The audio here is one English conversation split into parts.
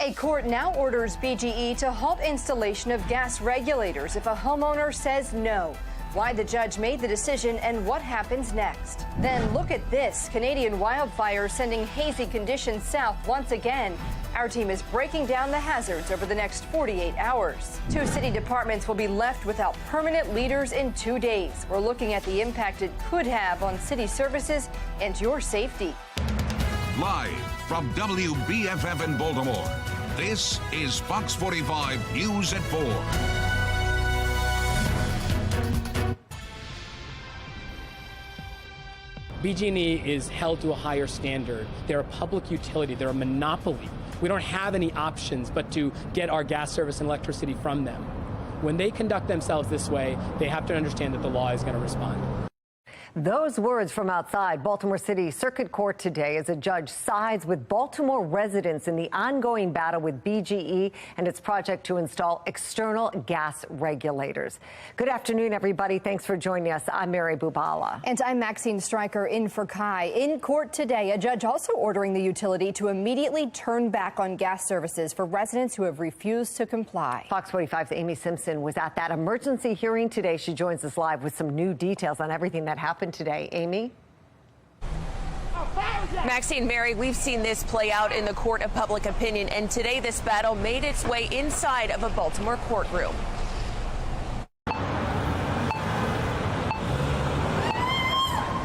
A court now orders BGE to halt installation of gas regulators if a homeowner says no. Why the judge made the decision and what happens next. Then look at this. Canadian wildfires sending hazy conditions south once again. Our team is breaking down the hazards over the next 48 hours. 2 city departments will be left without permanent leaders in 2 days. We're looking at the impact it could have on city services and your safety. Live from WBFF in Baltimore, this is Fox 45 News at 4. BG&E is held to a higher standard. They're a public utility. They're a monopoly. We don't have any options but to get our gas service and electricity from them. When they conduct themselves this way, they have to understand that the law is going to respond. Those words from outside Baltimore City Circuit Court today as a judge sides with Baltimore residents in the ongoing battle with BGE and its project to install external gas regulators. Good afternoon, everybody. Thanks for joining us. I'm Mary Bubala. And I'm Maxine Stryker in for Kai. In court today, a judge also ordering the utility to immediately turn back on gas services for residents who have refused to comply. Fox 45's Amy Simpson was at that emergency hearing today. She joins us live with some new details on everything that happened today. Amy? Maxine, Mary, we've seen this play out in the court of public opinion, and today this battle made its way inside of a Baltimore courtroom.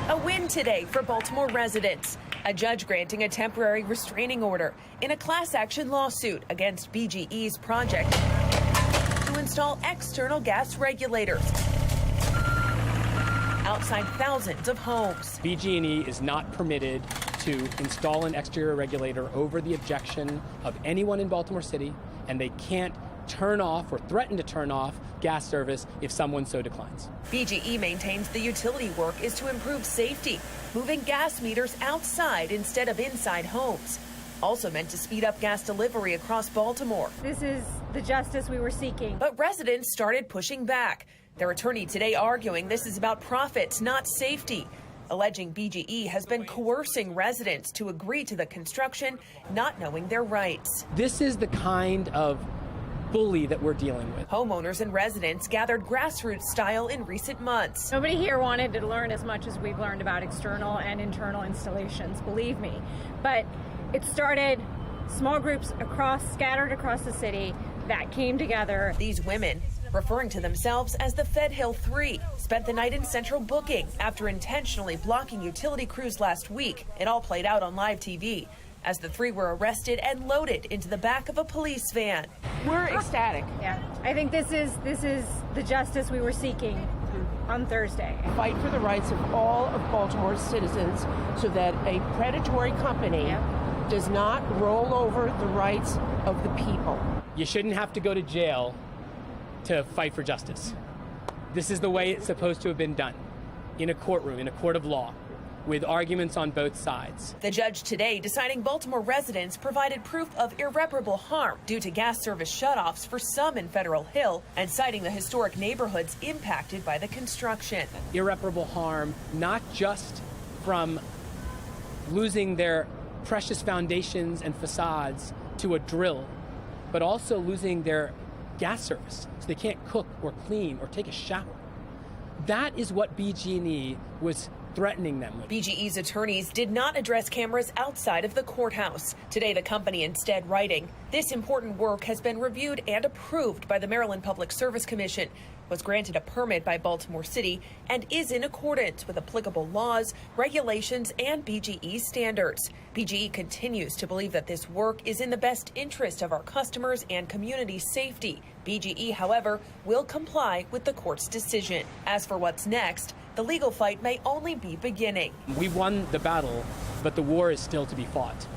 A win today for Baltimore residents. A judge granting a temporary restraining order in a class action lawsuit against BGE's project to install external gas regulators outside thousands of homes. BG&E is not permitted to install an exterior regulator over the objection of anyone in Baltimore City, and they can't turn off or threaten to turn off gas service if someone so declines. BGE maintains the utility work is to improve safety, moving gas meters outside instead of inside homes. Also meant to speed up gas delivery across Baltimore. This is the justice we were seeking. But residents started pushing back. Their attorney today arguing this is about profits, not safety, alleging BGE has been coercing residents to agree to the construction, not knowing their rights. This is the kind of bully that we're dealing with. Homeowners and residents gathered grassroots style in recent months. Nobody here wanted to learn as much as we've learned about external and internal installations, believe me. But it started small groups scattered across the city that came together. These women, referring to themselves as the Fed Hill 3, spent the night in central booking after intentionally blocking utility crews last week. It all played out on live TV as the 3 were arrested and loaded into the back of a police van. We're ecstatic. Yeah, I think this is the justice we were seeking on Thursday. Fight for the rights of all of Baltimore's citizens so that a predatory company does not roll over the rights of the people. You shouldn't have to go to jail to fight for justice. This is the way it's supposed to have been done, in a courtroom, in a court of law, with arguments on both sides. The judge today deciding Baltimore residents provided proof of irreparable harm due to gas service shutoffs for some in Federal Hill and citing the historic neighborhoods impacted by the construction. Irreparable harm, not just from losing their precious foundations and facades to a drill, but also losing their gas service, so they can't cook or clean or take a shower. That is what BG&E was threatening them with. BGE's attorneys did not address cameras outside of the courthouse. Today, the company instead writing, this important work has been reviewed and approved by the Maryland Public Service Commission, was granted a permit by Baltimore City, and is in accordance with applicable laws, regulations, and BGE standards. BGE continues to believe that this work is in the best interest of our customers and community safety. BGE, however, will comply with the court's decision. As for what's next, the legal fight may only be beginning. We won the battle, but the war is still to be fought.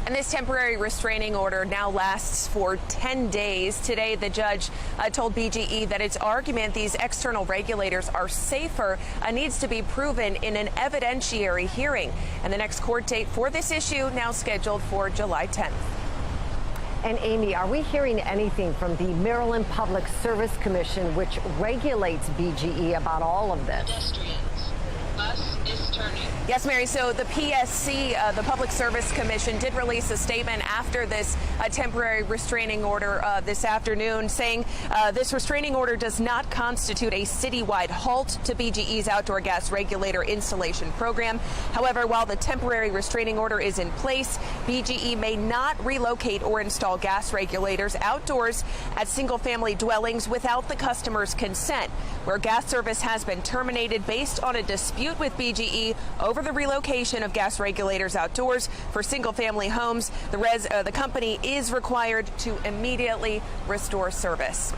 And this temporary restraining order now lasts for 10 days. Today, the judge told BGE that its argument these external regulators are safer needs to be proven in an evidentiary hearing. And the next court date for this issue now scheduled for July 10th. And Amy, are we hearing anything from the Maryland Public Service Commission, which regulates BGE, about all of this? Pedestrians, bus is attorney. Yes, Mary. So the PSC, the Public Service Commission, did release a statement after this temporary restraining order this afternoon, saying this restraining order does not constitute a citywide halt to BGE's outdoor gas regulator installation program. However, while the temporary restraining order is in place, BGE may not relocate or install gas regulators outdoors at single-family dwellings without the customer's consent. Where gas service has been terminated based on a dispute with BGE over the relocation of gas regulators outdoors for single-family homes, the company is required to immediately restore service.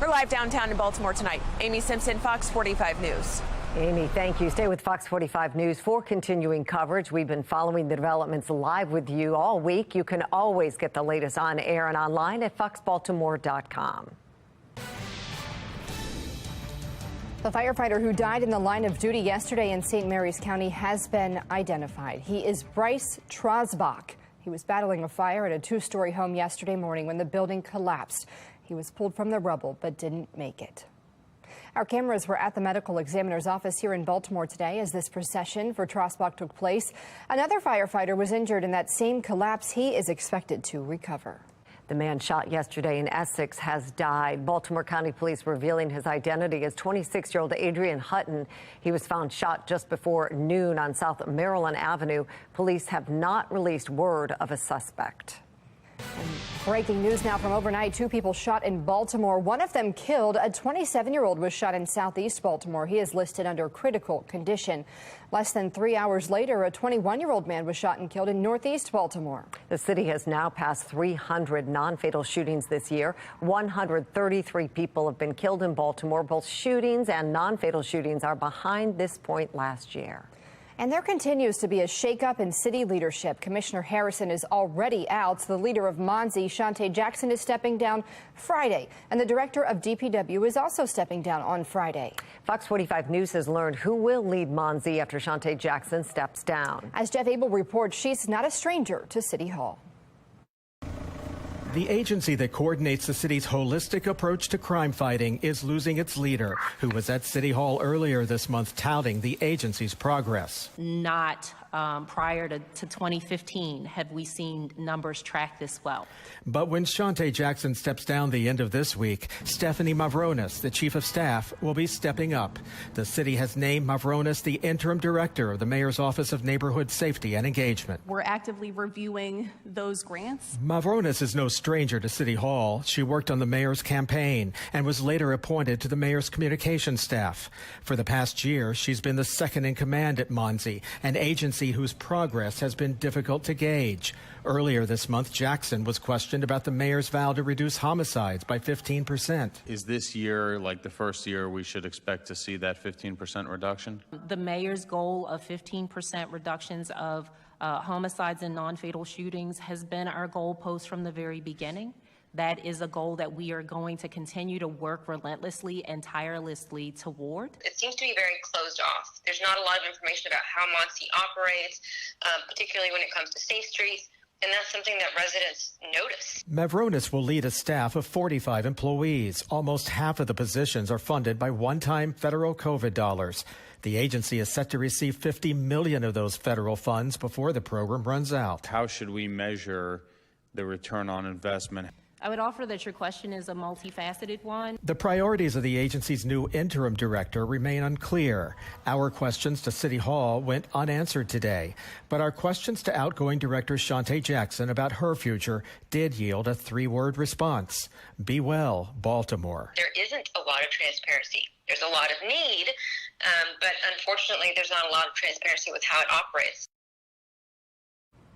We're live downtown in Baltimore tonight. Amy Simpson, Fox 45 News. Amy, thank you. Stay with Fox 45 News for continuing coverage. We've been following the developments live with you all week. You can always get the latest on air and online at foxbaltimore.com. The firefighter who died in the line of duty yesterday in St. Mary's County has been identified. He is Bryce Trosbach. He was battling a fire at a two-story home yesterday morning when the building collapsed. He was pulled from the rubble but didn't make it. Our cameras were at the medical examiner's office here in Baltimore today as this procession for Trosbach took place. Another firefighter was injured in that same collapse. He is expected to recover. The man shot yesterday in Essex has died. Baltimore County Police revealing his identity as 26-year-old Adrian Hutton. He was found shot just before noon on South Maryland Avenue. Police have not released word of a suspect. And breaking news now from overnight. Two people shot in Baltimore. One of them killed. A 27-year-old was shot in southeast Baltimore. He is listed under critical condition. Less than 3 hours later, a 21-year-old man was shot and killed in northeast Baltimore. The city has now passed 300 non-fatal shootings this year. 133 people have been killed in Baltimore. Both shootings and non-fatal shootings are behind this point last year. And there continues to be a shakeup in city leadership. Commissioner Harrison is already out. The leader of Monzi, Shante Jackson, is stepping down Friday. And the director of DPW is also stepping down on Friday. Fox 45 News has learned who will lead Monzi after Shante Jackson steps down. As Jeff Abel reports, she's not a stranger to City Hall. The agency that coordinates the city's holistic approach to crime fighting is losing its leader, who was at City Hall earlier this month touting the agency's progress. Not prior to 2015 have we seen numbers track this well. But when Shante Jackson steps down the end of this week, Stephanie Mavronis, the chief of staff, will be stepping up. The city has named Mavronis the interim director of the mayor's Office of Neighborhood Safety and Engagement. We're actively reviewing those grants. Mavronis is no stranger to City Hall. She worked on the mayor's campaign and was later appointed to the mayor's communications staff. For the past year, she's been the second in command at Monzi, an agency whose progress has been difficult to gauge. Earlier this month, Jackson was questioned about the mayor's vow to reduce homicides by 15%. Is this year like the first year we should expect to see that 15% reduction? The mayor's goal of 15% reductions of homicides and non-fatal shootings has been our goalpost from the very beginning. That is a goal that we are going to continue to work relentlessly and tirelessly toward. It seems to be very closed off. There's not a lot of information about how Monzi operates, particularly when it comes to safe streets, and that's something that residents notice. Mavronis will lead a staff of 45 employees. Almost half of the positions are funded by one-time federal COVID dollars. The agency is set to receive $50 million of those federal funds before the program runs out. How should we measure the return on investment? I would offer that your question is a multifaceted one. The priorities of the agency's new interim director remain unclear. Our questions to City Hall went unanswered today, but our questions to outgoing director Shante Jackson about her future did yield a three-word response. Be well, Baltimore. There isn't a lot of transparency. There's a lot of need, but unfortunately there's not a lot of transparency with how it operates.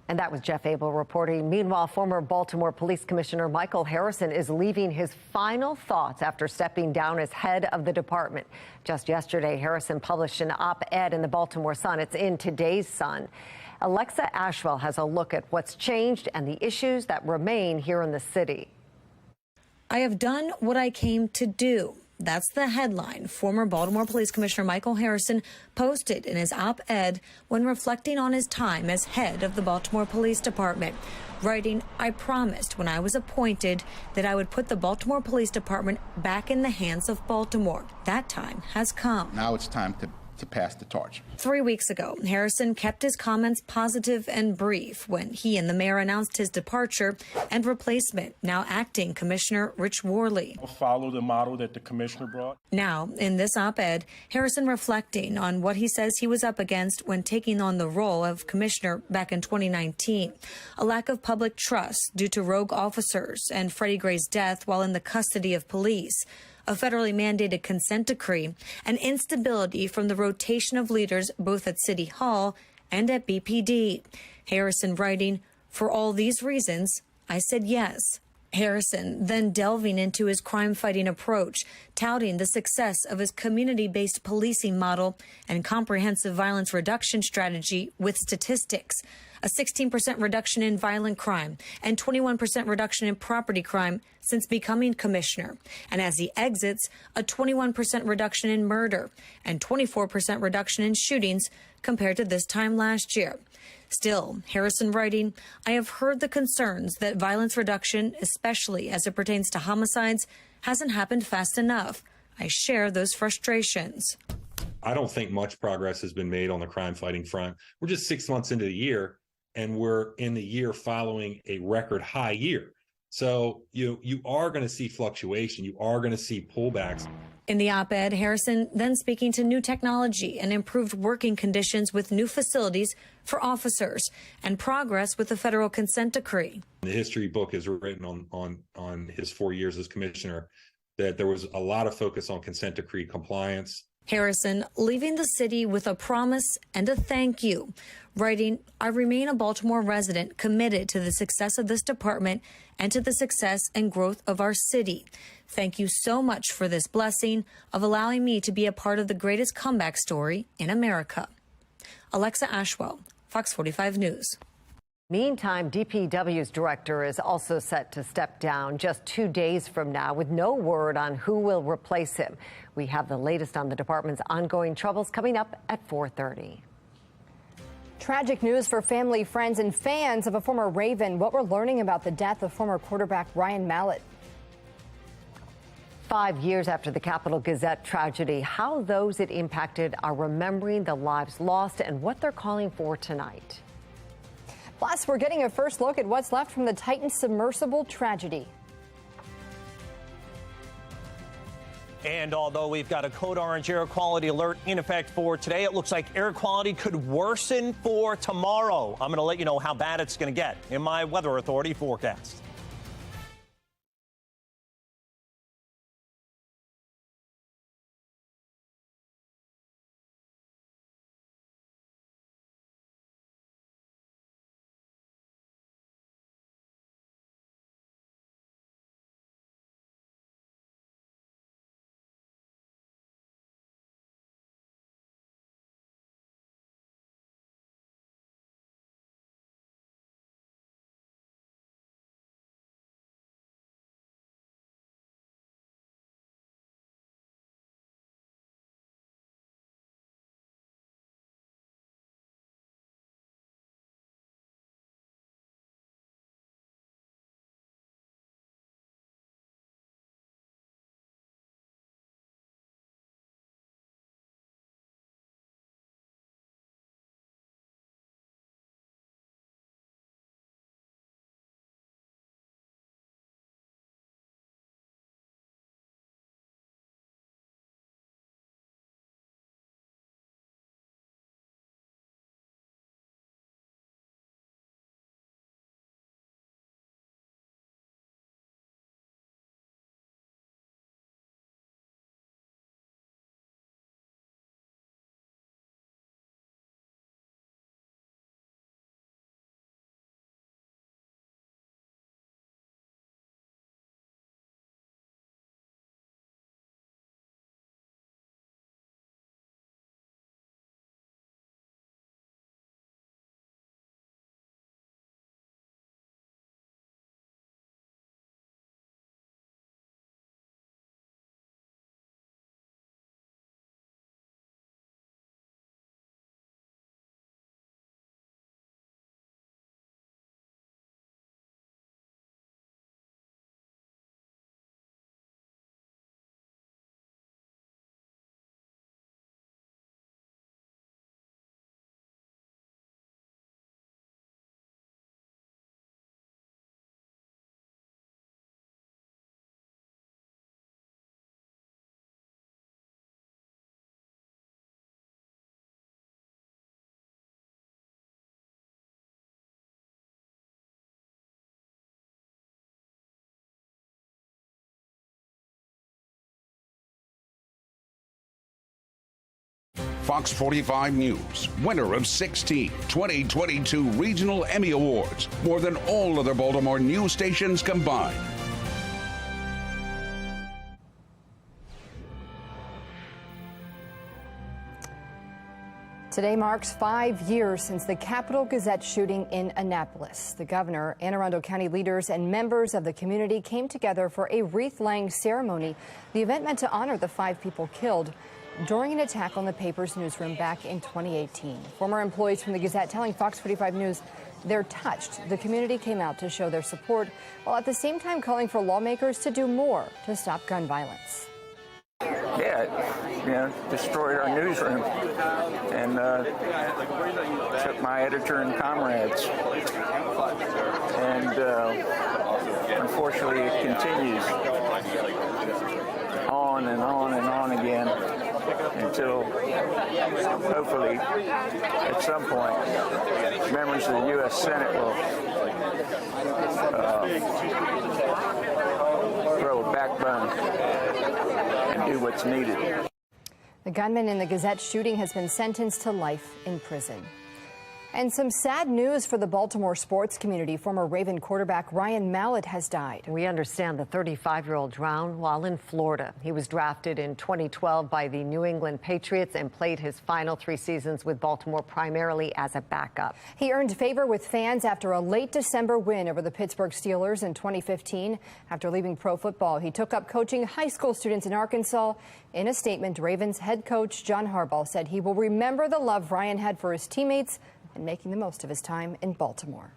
And that was Jeff Abel reporting. Meanwhile, former Baltimore Police Commissioner Michael Harrison is leaving his final thoughts after stepping down as head of the department. Just yesterday, Harrison published an op-ed in the Baltimore Sun. It's in today's Sun. Alexa Ashwell has a look at what's changed and the issues that remain here in the city. I have done what I came to do. That's the headline former Baltimore Police Commissioner Michael Harrison posted in his op-ed when reflecting on his time as head of the Baltimore Police Department, writing, "I promised when I was appointed that I would put the Baltimore Police Department back in the hands of Baltimore. That time has come. Now it's time to to pass the torch. 3 weeks ago, Harrison kept his comments positive and brief when he and the mayor announced his departure and replacement, now acting Commissioner Rich Worley. I'll follow the model that the commissioner brought. Now, in this op-ed, Harrison reflecting on what he says he was up against when taking on the role of commissioner back in 2019. A lack of public trust due to rogue officers and Freddie Gray's death while in the custody of police. A federally mandated consent decree, and instability from the rotation of leaders both at City Hall and at BPD. Harrison writing, "For all these reasons, I said yes." Harrison then delving into his crime-fighting approach, touting the success of his community-based policing model and comprehensive violence reduction strategy with statistics. A 16% reduction in violent crime and 21% reduction in property crime since becoming commissioner. And as he exits, a 21% reduction in murder and 24% reduction in shootings compared to this time last year. Still, Harrison writing, "I have heard the concerns that violence reduction, especially as it pertains to homicides, hasn't happened fast enough. I share those frustrations." I don't think much progress has been made on the crime fighting front. We're just 6 months into the year, and we're in the year following a record high year. So you are going to see fluctuation. You are going to see pullbacks. In the op-ed, Harrison then speaking to new technology and improved working conditions with new facilities for officers and progress with the federal consent decree. The history book is written on his 4 years as commissioner that there was a lot of focus on consent decree compliance. Harrison leaving the city with a promise and a thank you, writing, "I remain a Baltimore resident committed to the success of this department and to the success and growth of our city. Thank you so much for this blessing of allowing me to be a part of the greatest comeback story in America." Alexa Ashwell, Fox 45 News. Meantime, DPW's director is also set to step down just 2 days from now with no word on who will replace him. We have the latest on the department's ongoing troubles coming up at 4:30. Tragic news for family, friends, and fans of a former Raven. What we're learning about the death of former quarterback Ryan Mallett. 5 years after the Capital Gazette tragedy, how those it impacted are remembering the lives lost and what they're calling for tonight. Plus, we're getting a first look at what's left from the Titan submersible tragedy. And although we've got a code orange air quality alert in effect for today, it looks like air quality could worsen for tomorrow. I'm going to let you know how bad it's going to get in my Weather Authority forecast. Fox 45 News, winner of 16 2022 Regional Emmy Awards, more than all other Baltimore news stations combined. Today marks 5 years since the Capitol Gazette shooting in Annapolis. The governor, Anne Arundel County leaders, and members of the community came together for a wreath-laying ceremony. The event meant to honor the 5 people killed during an attack on the paper's newsroom back in 2018. Former employees from the Gazette telling Fox 45 News they're touched. The community came out to show their support, while at the same time calling for lawmakers to do more to stop gun violence. Yeah, destroyed our newsroom and took my editor and comrades. And unfortunately, it continues on and on and on again until hopefully at some point members of the U.S. Senate will grow a backbone and do what's needed. The gunman in the Gazette shooting has been sentenced to life in prison. And some sad news for the Baltimore sports community. Former Raven quarterback Ryan Mallett has died. We understand the 35-year-old drowned while in Florida. He was drafted in 2012 by the New England Patriots and played his final 3 seasons with Baltimore primarily as a backup. He earned favor with fans after a late December win over the Pittsburgh Steelers in 2015. After leaving pro football, he took up coaching high school students in Arkansas. In a statement, Ravens head coach John Harbaugh said he will remember the love Ryan had for his teammates and making the most of his time in Baltimore.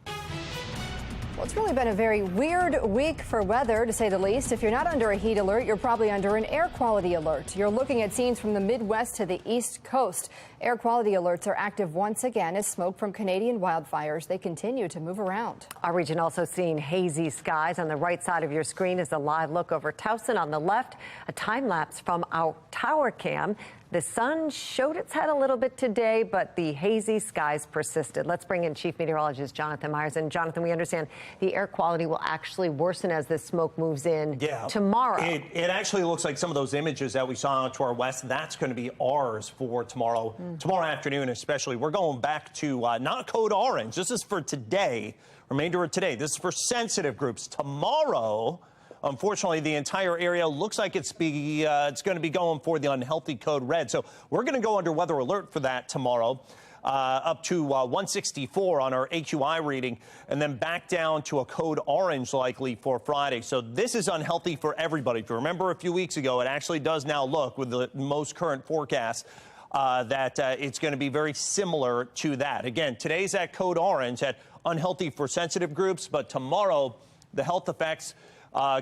Well, it's really been a very weird week for weather, to say the least. If you're not under a heat alert, you're probably under an air quality alert. You're looking at scenes from the Midwest to the East Coast. Air quality alerts are active once again as smoke from Canadian wildfires, they continue to move around. Our region also seeing hazy skies. On the right side of your screen is a live look over Towson. On the left, a time lapse from our tower cam. The sun showed its head a little bit today, but the hazy skies persisted. Let's bring in Chief Meteorologist Jonathan Myers. And Jonathan, we understand the air quality will actually worsen as this smoke moves in tomorrow. It actually looks like some of those images that we saw to our west, that's going to be ours for tomorrow. Tomorrow afternoon especially. We're going back to not code orange. This is for today, remainder of today. This is for sensitive groups. Tomorrow, unfortunately, the entire area looks like it's going to be going for the unhealthy code red. So we're going to go under weather alert for that tomorrow, up to 164 on our AQI reading, and then back down to a code orange likely for Friday. So this is unhealthy for everybody. If you remember a few weeks ago, it actually does now look, with the most current forecast, that it's going to be very similar to that. Again, today's at code orange, at unhealthy for sensitive groups, but tomorrow the health effects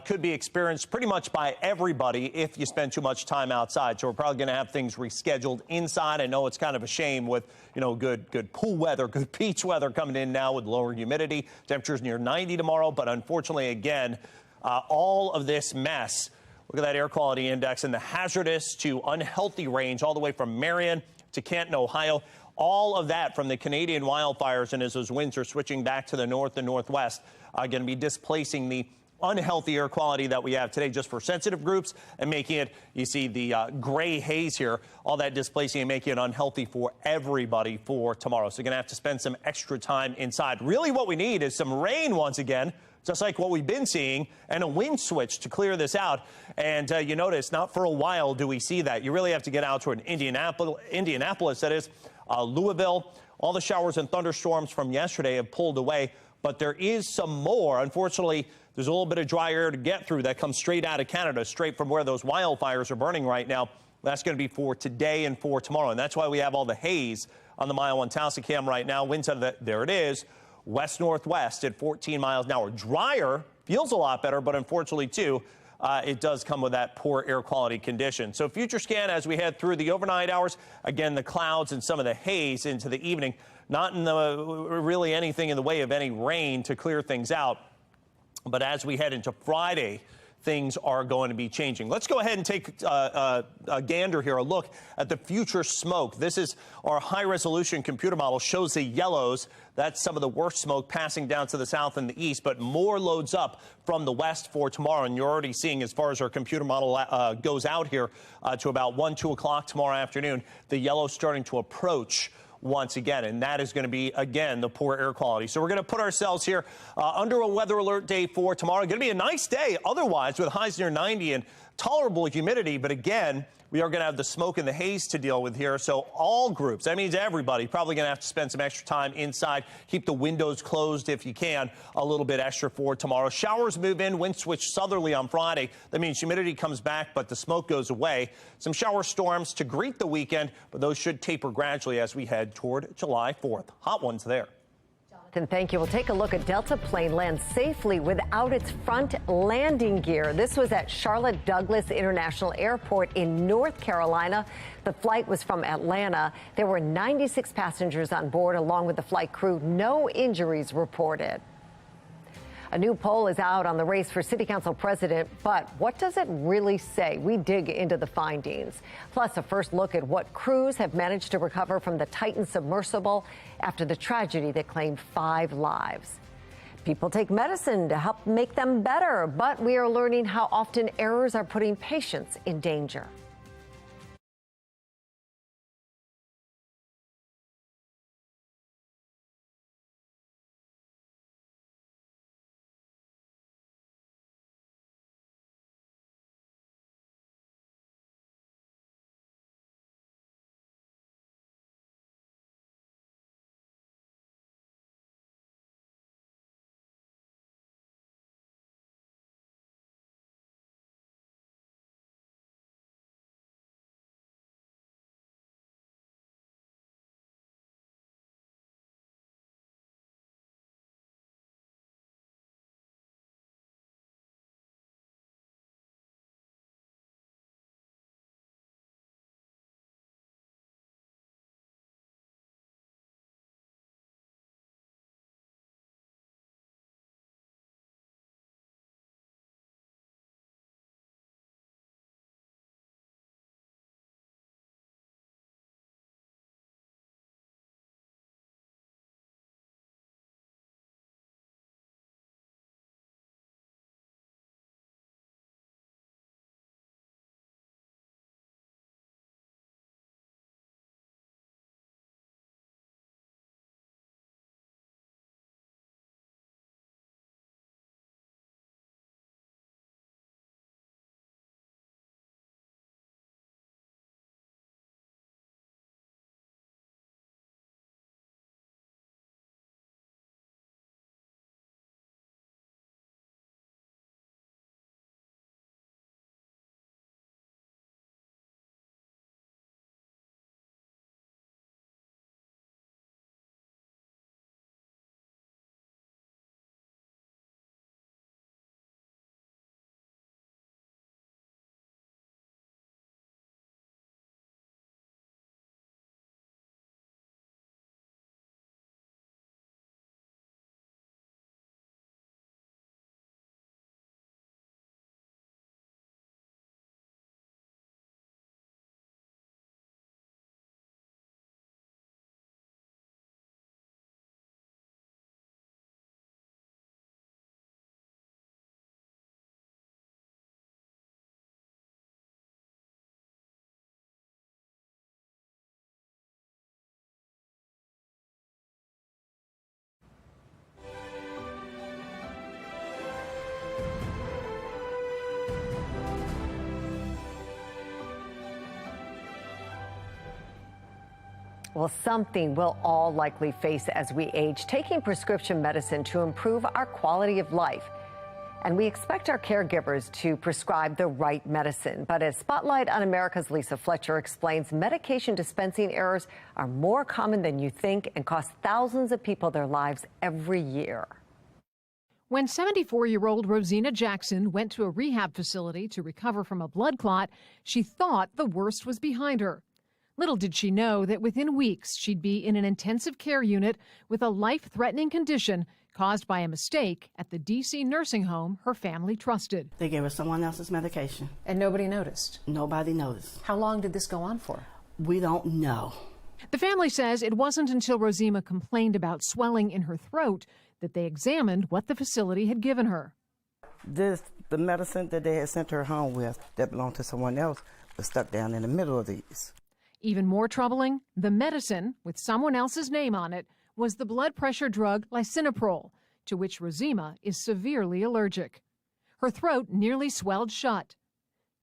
could be experienced pretty much by everybody if you spend too much time outside. So we're probably going to have things rescheduled inside. I know it's kind of a shame with, good pool weather, good beach weather coming in now with lower humidity. Temperatures near 90 tomorrow. But unfortunately, again, all of this mess, look at that air quality index in the hazardous to unhealthy range all the way from Marion to Canton, Ohio. All of that from the Canadian wildfires, and as those winds are switching back to the north and northwest, going to be displacing the unhealthy air quality that we have today just for sensitive groups and making it, you see the gray haze here, all that displacing and making it unhealthy for everybody for tomorrow. So you're going to have to spend some extra time inside. Really what we need is some rain once again, just like what we've been seeing, and a wind switch to clear this out. And you notice not for a while do we see that. You really have to get out toward Indianapolis, that is, Louisville. All the showers and thunderstorms from yesterday have pulled away, but there is some more. Unfortunately, there's a little bit of dry air to get through that comes straight out of Canada, straight from where those wildfires are burning right now. That's going to be for today and for tomorrow. And that's why we have all the haze on the Mile 1 Towson cam right now. Winds out of the, there it is, west-northwest at 14 miles an hour. Drier, feels a lot better, but unfortunately, too, it does come with that poor air quality condition. So future scan as we head through the overnight hours. Again, the clouds and some of the haze into the evening. Not in the really anything in the way of any rain to clear things out. But as we head into Friday, things are going to be changing. Let's go ahead and take a gander here, a look at the future smoke. This is our high-resolution computer model, shows the yellows. That's some of the worst smoke passing down to the south and the east, but more loads up from the west for tomorrow. And you're already seeing, as far as our computer model goes out here to about 1, 2 o'clock tomorrow afternoon, the yellow starting to approach once again, and that is going to be, again, the poor air quality. So we're going to put ourselves here under a weather alert day for tomorrow. Going to be a nice day otherwise, with highs near 90 and tolerable humidity. But again, we are going to have the smoke and the haze to deal with here. So all groups, that means everybody, probably going to have to spend some extra time inside. Keep the windows closed if you can, a little bit extra for tomorrow. Showers move in, wind switch southerly on Friday. That means humidity comes back, but the smoke goes away. Some shower storms to greet the weekend, but those should taper gradually as we head toward July 4th. Hot ones there. And thank you. We'll take a look at Delta plane lands safely without its front landing gear. This was at Charlotte Douglas International Airport in North Carolina. The flight was from Atlanta. There were 96 passengers on board along with the flight crew. No injuries reported. A new poll is out on the race for city council president, but what does it really say? We dig into the findings. Plus, a first look at what crews have managed to recover from the Titan submersible after the tragedy that claimed 5 lives. People take medicine to help make them better, but we are learning how often errors are putting patients in danger. Well, something we'll all likely face as we age, taking prescription medicine to improve our quality of life. And we expect our caregivers to prescribe the right medicine. But as Spotlight on America's Lisa Fletcher explains, medication dispensing errors are more common than you think and cost thousands of people their lives every year. When 74-year-old Rosina Jackson went to a rehab facility to recover from a blood clot, she thought the worst was behind her. Little did she know that within weeks she'd be in an intensive care unit with a life-threatening condition caused by a mistake at the D.C. nursing home her family trusted. They gave her someone else's medication. And nobody noticed? Nobody noticed. How long did this go on for? We don't know. The family says it wasn't until Rosima complained about swelling in her throat that they examined what the facility had given her. The medicine that they had sent her home with that belonged to someone else was stuck down in the middle of these. Even more troubling, the medicine, with someone else's name on it, was the blood pressure drug lisinopril, to which Rosima is severely allergic. Her throat nearly swelled shut.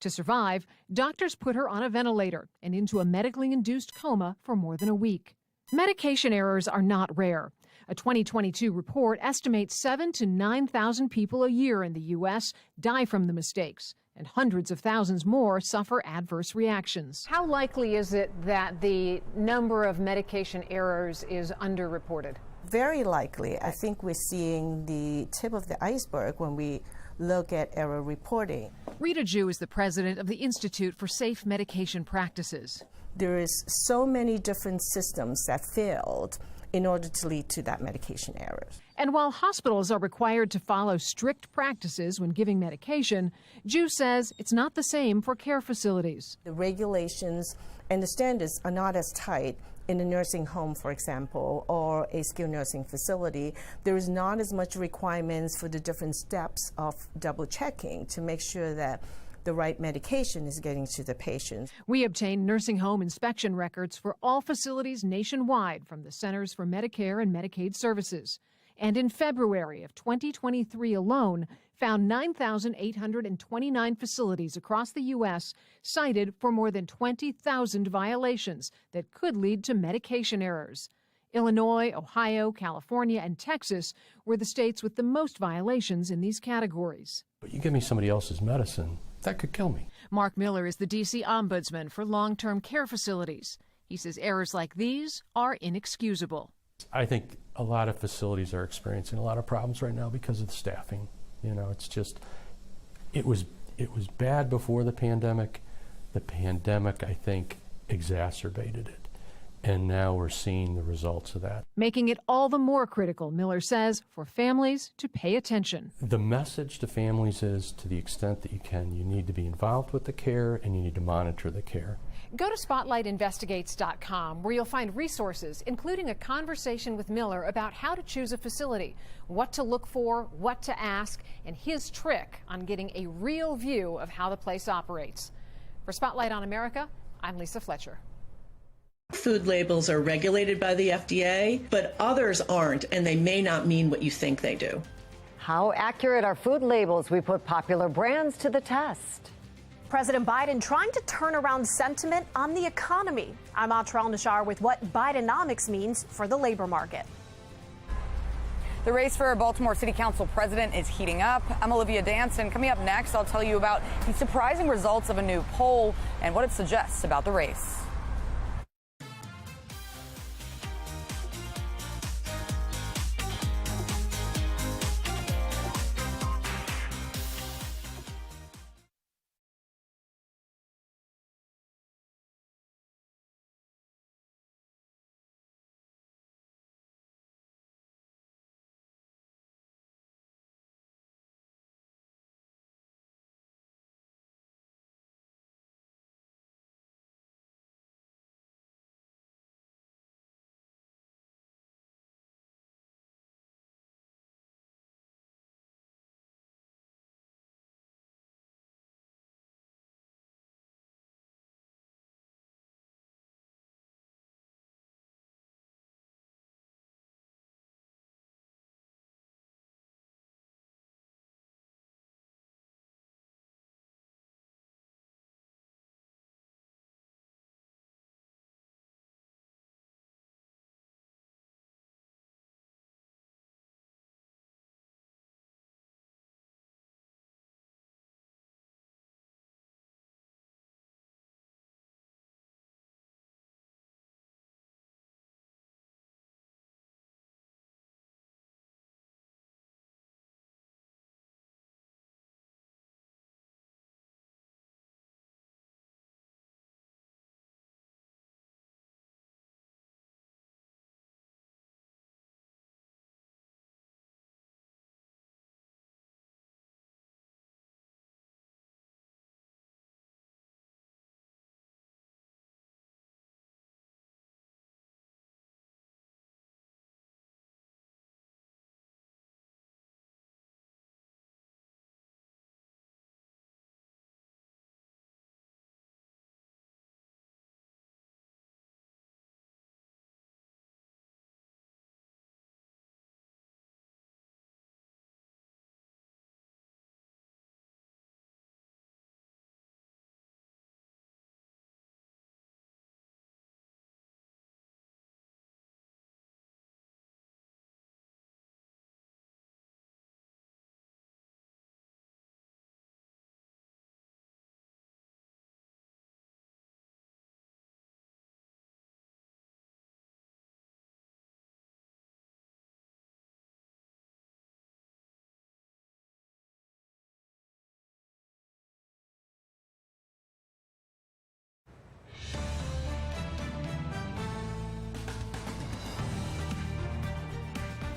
To survive, doctors put her on a ventilator and into a medically induced coma for more than a week. Medication errors are not rare. A 2022 report estimates 7,000 to 9,000 people a year in the U.S. die from the mistakes, and hundreds of thousands more suffer adverse reactions. How likely is it that the number of medication errors is underreported? Very likely. I think we're seeing the tip of the iceberg when we look at error reporting. Rita Ju is the president of the Institute for Safe Medication Practices. There is so many different systems that failed in order to lead to that medication errors. And while hospitals are required to follow strict practices when giving medication, Ju says it's not the same for care facilities. The regulations and the standards are not as tight in a nursing home, for example, or a skilled nursing facility. There is not as much requirements for the different steps of double checking to make sure that the right medication is getting to the patient. We obtained nursing home inspection records for all facilities nationwide from the Centers for Medicare and Medicaid Services. And in February of 2023 alone, found 9,829 facilities across the U.S. cited for more than 20,000 violations that could lead to medication errors. Illinois, Ohio, California, and Texas were the states with the most violations in these categories. But you give me somebody else's medicine, that could kill me. Mark Miller is the D.C. Ombudsman for long-term care facilities. He says errors like these are inexcusable. I think a lot of facilities are experiencing a lot of problems right now because of the staffing. You know, it's just, it was bad before the pandemic. The pandemic, I think, exacerbated it. And now we're seeing the results of that. Making it all the more critical, Miller says, for families to pay attention. The message to families is, to the extent that you can, you need to be involved with the care and you need to monitor the care. Go to spotlightinvestigates.com, where you'll find resources, including a conversation with Miller about how to choose a facility, what to look for, what to ask, and his trick on getting a real view of how the place operates. For Spotlight on America, I'm Lisa Fletcher. Food labels are regulated by the FDA, but others aren't, and they may not mean what you think they do. How accurate are food labels? We put popular brands to the test. President Biden trying to turn around sentiment on the economy. I'm Atral Nashar with what Bidenomics means for the labor market. The race for Baltimore City Council president is heating up. I'm Olivia Danson. Coming up next, I'll tell you about the surprising results of a new poll and what it suggests about the race.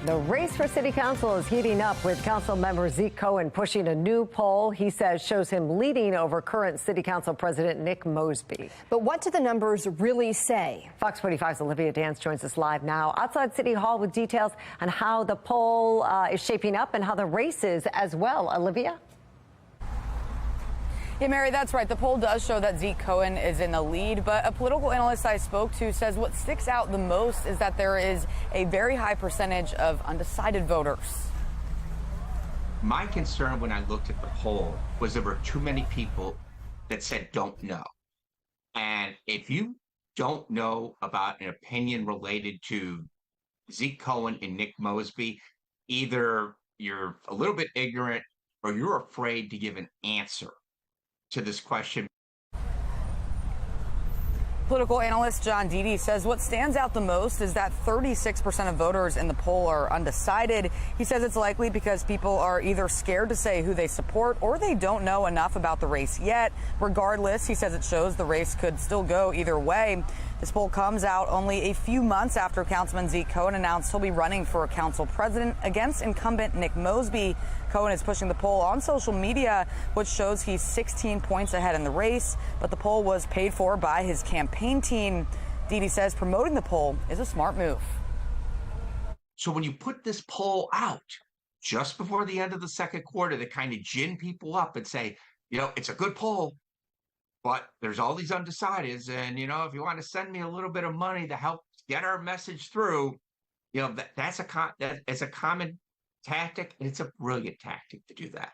The race for city council is heating up with council member Zeke Cohen pushing a new poll he says shows him leading over current city council president Nick Mosby. But what do the numbers really say? Fox 45's Olivia Dance joins us live now outside City Hall with details on how the poll is shaping up and how the race is as well. Olivia? Yeah, Mary, that's right. The poll does show that Zeke Cohen is in the lead, but a political analyst I spoke to says what sticks out the most is that there is a very high percentage of undecided voters. My concern when I looked at the poll was there were too many people that said don't know. And if you don't know about an opinion related to Zeke Cohen and Nick Mosby, either you're a little bit ignorant or you're afraid to give an answer to this question. Political analyst John Dede says what stands out the most is that 36% of voters in the poll are undecided. He says it's likely because people are either scared to say who they support or they don't know enough about the race yet. Regardless, he says it shows the race could still go either way. This poll comes out only a few months after Councilman Zeke Cohen announced he'll be running for council president against incumbent Nick Mosby. Cohen is pushing the poll on social media, which shows he's 16 points ahead in the race, but the poll was paid for by his campaign team. Dede says promoting the poll is a smart move. So when you put this poll out just before the end of the second quarter to kind of gin people up and say, you know, it's a good poll, but there's all these undecideds. And, you know, if you want to send me a little bit of money to help get our message through, you know, that's a common tactic, and it's a brilliant tactic to do that.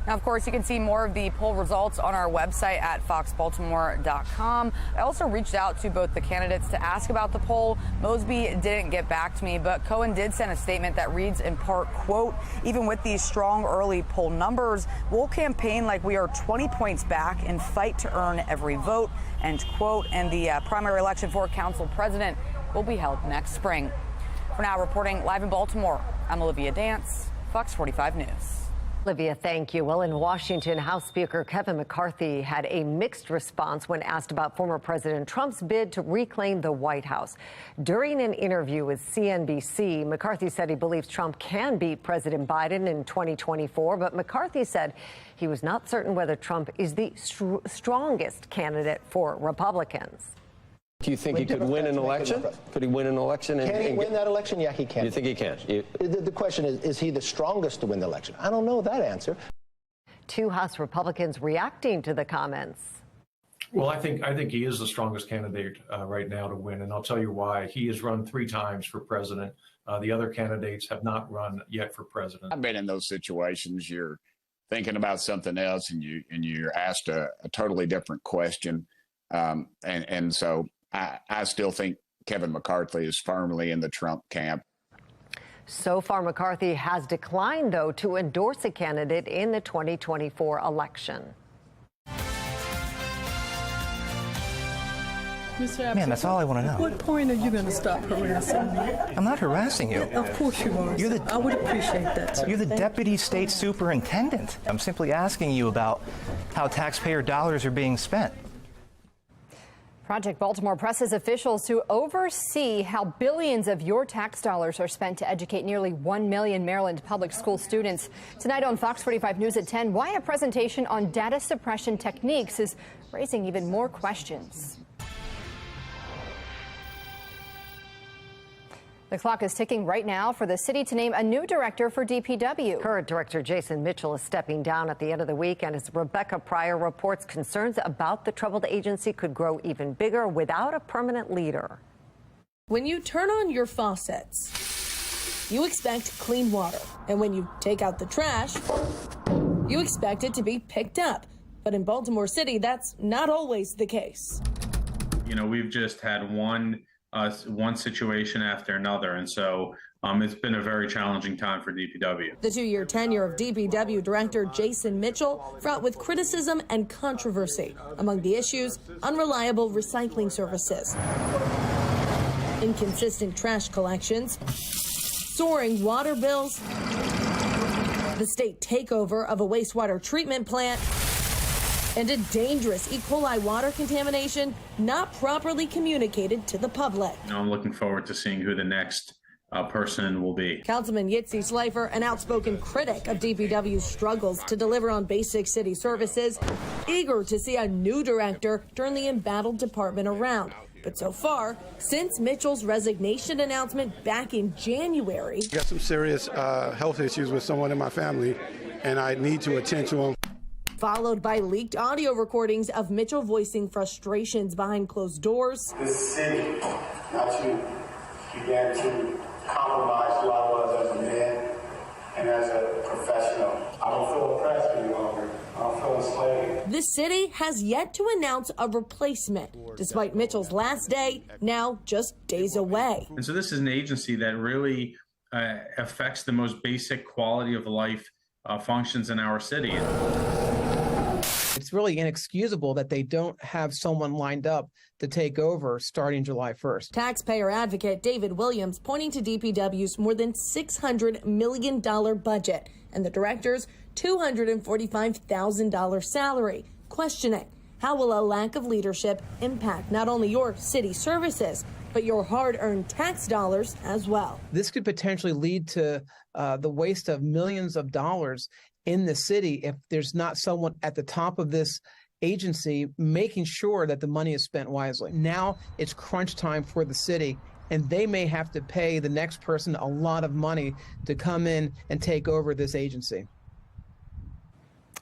Now, of course, you can see more of the poll results on our website at foxbaltimore.com. I also reached out to both the candidates to ask about the poll. Mosby didn't get back to me, but Cohen did send a statement that reads in part, quote, even with these strong early poll numbers, we'll campaign like we are 20 points back and fight to earn every vote, end quote. And the primary election for council president will be held next spring. For now, reporting live in Baltimore, I'm Olivia Dance, Fox 45 News. Olivia, thank you. Well, in Washington, House Speaker Kevin McCarthy had a mixed response when asked about former President Trump's bid to reclaim the White House. During an interview with CNBC, McCarthy said he believes Trump can beat President Biden in 2024, but McCarthy said he was not certain whether Trump is the strongest candidate for Republicans. Do you think he could win an election? Could he win an election? Can he win that election? Yeah, he can. You think he can? The question is he the strongest to win the election? I don't know that answer. Two House Republicans reacting to the comments. Well, I think he is the strongest candidate right now to win, and I'll tell you why. He has run 3 times for president. The other candidates have not run yet for president. I've been in those situations. You're thinking about something else, and you're asked a totally different question, and so. I still think Kevin McCarthy is firmly in the Trump camp. So far, McCarthy has declined, though, to endorse a candidate in the 2024 election. Man, that's all I want to know. At what point are you going to stop harassing me? I'm not harassing you. Of course you are. I would appreciate that, sir. You're the deputy state superintendent. I'm simply asking you about how taxpayer dollars are being spent. Project Baltimore presses officials to oversee how billions of your tax dollars are spent to educate nearly 1 million Maryland public school students. Tonight on Fox 45 News at 10, why a presentation on data suppression techniques is raising even more questions. The clock is ticking right now for the city to name a new director for DPW. Current Director Jason Mitchell is stepping down at the end of the week, and as Rebecca Pryor reports, concerns about the troubled agency could grow even bigger without a permanent leader. When you turn on your faucets, you expect clean water. And when you take out the trash, you expect it to be picked up. But in Baltimore City, that's not always the case. You know, we've just had one situation after another, and so it's been a very challenging time for DPW. The 2-year tenure of DPW Director Jason Mitchell fraught with criticism and controversy. Among the issues, unreliable recycling services, inconsistent trash collections, soaring water bills, the state takeover of a wastewater treatment plant, and a dangerous E. coli water contamination not properly communicated to the public. I'm looking forward to seeing who the next person will be. Councilman Yitzi Slifer, an outspoken critic of DPW's struggles to deliver on basic city services, eager to see a new director turn the embattled department around. But so far, since Mitchell's resignation announcement back in January, I got some serious health issues with someone in my family, and I need to attend to them. Followed by leaked audio recordings of Mitchell voicing frustrations behind closed doors. This city, not you, began to compromise who I was as a man and as a professional. I don't feel oppressed any longer. I don't feel enslaved. The city has yet to announce a replacement, despite Mitchell's last day now just days away. And so this is an agency that really affects the most basic quality of life functions in our city. It's really inexcusable that they don't have someone lined up to take over starting July 1st. Taxpayer advocate David Williams pointing to DPW's more than $600 million budget and the director's $245,000 salary, questioning how will a lack of leadership impact not only your city services, but your hard-earned tax dollars as well. This could potentially lead to the waste of millions of dollars in the city if there's not someone at the top of this agency making sure that the money is spent wisely. Now it's crunch time for the city, and they may have to pay the next person a lot of money to come in and take over this agency.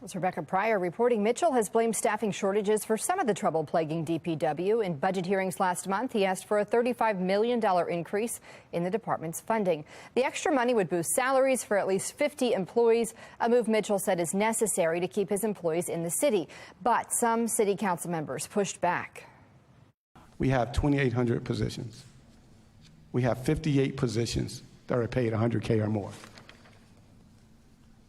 As Rebecca Pryor reporting, Mitchell has blamed staffing shortages for some of the trouble plaguing DPW. In budget hearings last month, he asked for a $35 million increase in the department's funding. The extra money would boost salaries for at least 50 employees, a move Mitchell said is necessary to keep his employees in the city. But some city council members pushed back. We have 2,800 positions. We have 58 positions that are paid $100K or more.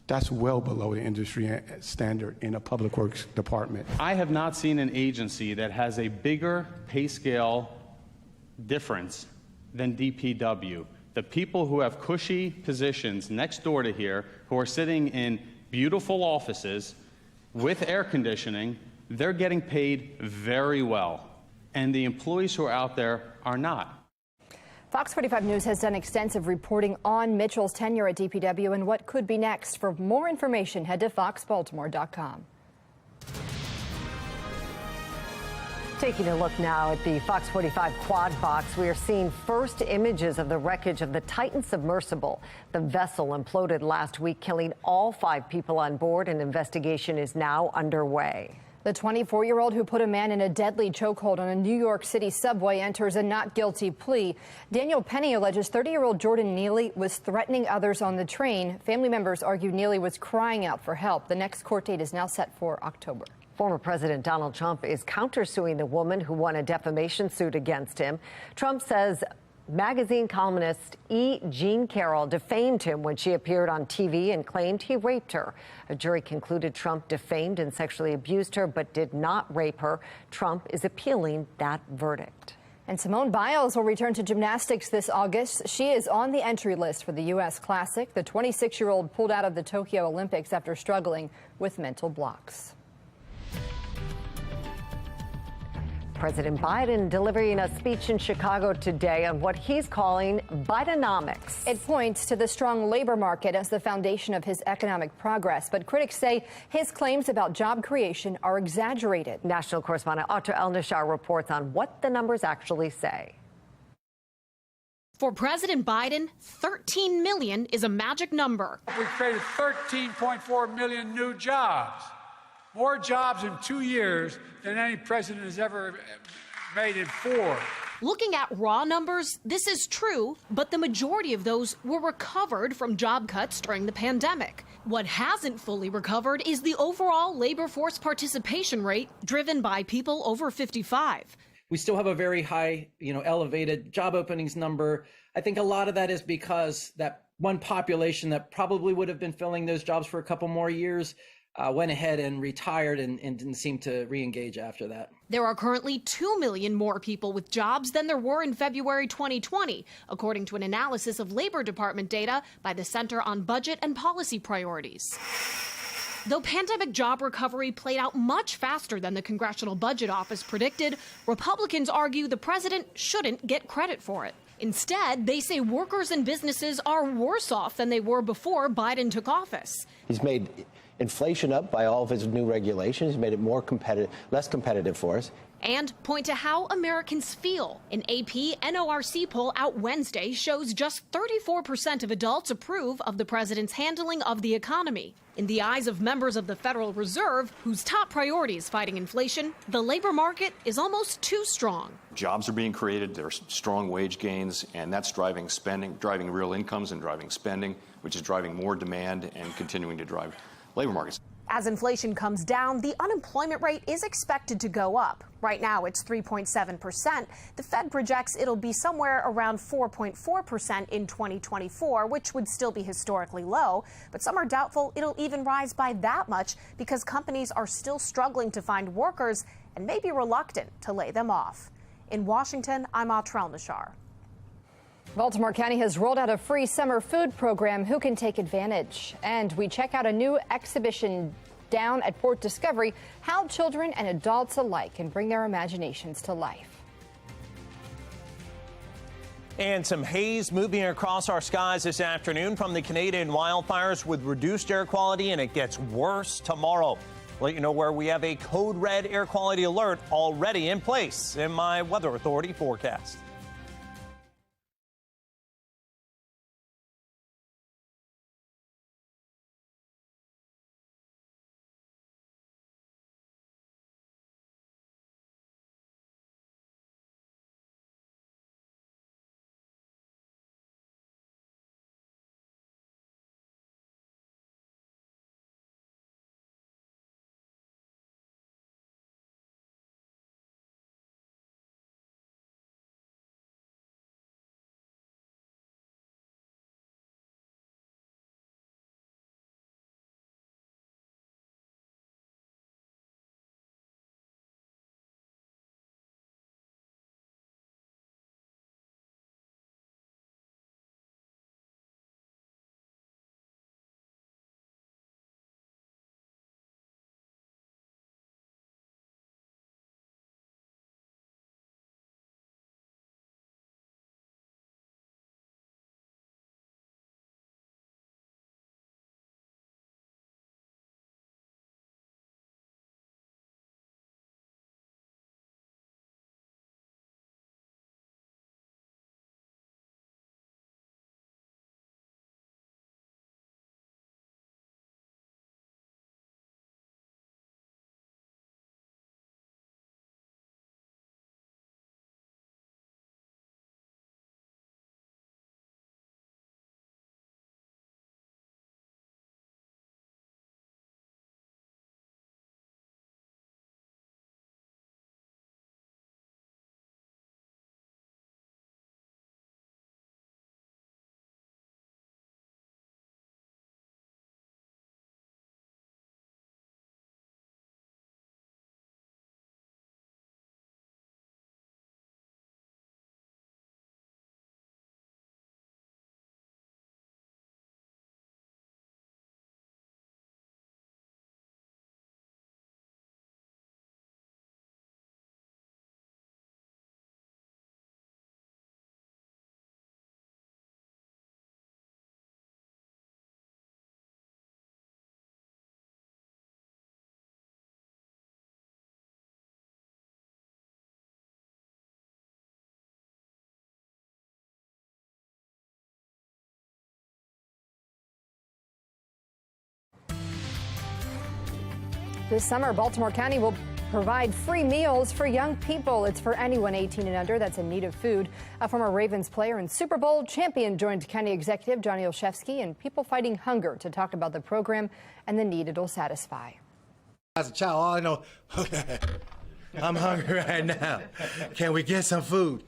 That's well below the industry standard in a public works department. I have not seen an agency that has a bigger pay scale difference than DPW. The people who have cushy positions next door to here, who are sitting in beautiful offices with air conditioning, they're getting paid very well. And the employees who are out there are not. Fox 45 News has done extensive reporting on Mitchell's tenure at DPW and what could be next. For more information, head to foxbaltimore.com. Taking a look now at the Fox 45 quad box, we are seeing first images of the wreckage of the Titan submersible. The vessel imploded last week, killing all 5 people on board. An investigation is now underway. The 24-year-old who put a man in a deadly chokehold on a New York City subway enters a not guilty plea. Daniel Penny alleges 30-year-old Jordan Neely was threatening others on the train. Family members argue Neely was crying out for help. The next court date is now set for October. Former President Donald Trump is countersuing the woman who won a defamation suit against him. Trump says magazine columnist E. Jean Carroll defamed him when she appeared on TV and claimed he raped her. A jury concluded Trump defamed and sexually abused her but did not rape her. Trump is appealing that verdict. And Simone Biles will return to gymnastics this August. She is on the entry list for the U.S. Classic. The 26-year-old pulled out of the Tokyo Olympics after struggling with mental blocks. President Biden delivering a speech in Chicago today on what he's calling Bidenomics. It points to the strong labor market as the foundation of his economic progress. But critics say his claims about job creation are exaggerated. National correspondent Audra El-Nashar reports on what the numbers actually say. For President Biden, 13 million is a magic number. We've created 13.4 million new jobs. More jobs in 2 years than any president has ever made in 4. Looking at raw numbers, this is true, but the majority of those were recovered from job cuts during the pandemic. What hasn't fully recovered is the overall labor force participation rate driven by people over 55. We still have a very high, elevated job openings number. I think a lot of that is because that one population that probably would have been filling those jobs for a couple more years went ahead and retired and didn't seem to re-engage after that. There are currently 2 million more people with jobs than there were in February 2020, according to an analysis of Labor Department data by the Center on Budget and Policy Priorities. Though pandemic job recovery played out much faster than the Congressional Budget Office predicted, Republicans argue the president shouldn't get credit for it. Instead, they say workers and businesses are worse off than they were before Biden took office. He's made inflation up by all of his new regulations. He's made it more competitive, less competitive for us. And point to how Americans feel. An AP NORC poll out Wednesday shows just 34% of adults approve of the president's handling of the economy. In the eyes of members of the Federal Reserve, whose top priority is fighting inflation, the labor market is almost too strong. Jobs are being created, there's strong wage gains, and that's driving spending, driving real incomes and driving spending, which is driving more demand and continuing to drive labor markets. As inflation comes down, the unemployment rate is expected to go up. Right now, it's 3.7%. The Fed projects it'll be somewhere around 4.4% in 2024, which would still be historically low. But some are doubtful it'll even rise by that much because companies are still struggling to find workers and may be reluctant to lay them off. In Washington, I'm Atrell Nashar. Baltimore County has rolled out a free summer food program. Who can take advantage? And we check out a new exhibition down at Port Discovery, how children and adults alike can bring their imaginations to life. And some haze moving across our skies this afternoon from the Canadian wildfires with reduced air quality, and it gets worse tomorrow. Let you know where we have a code red air quality alert already in place in my Weather Authority forecast. This summer, Baltimore County will provide free meals for young people. It's for anyone 18 and under that's in need of food. A former Ravens player and Super Bowl champion joined County Executive Johnny Olszewski and people fighting hunger to talk about the program and the need it'll satisfy. As a child, all I know, I'm hungry right now. Can we get some food?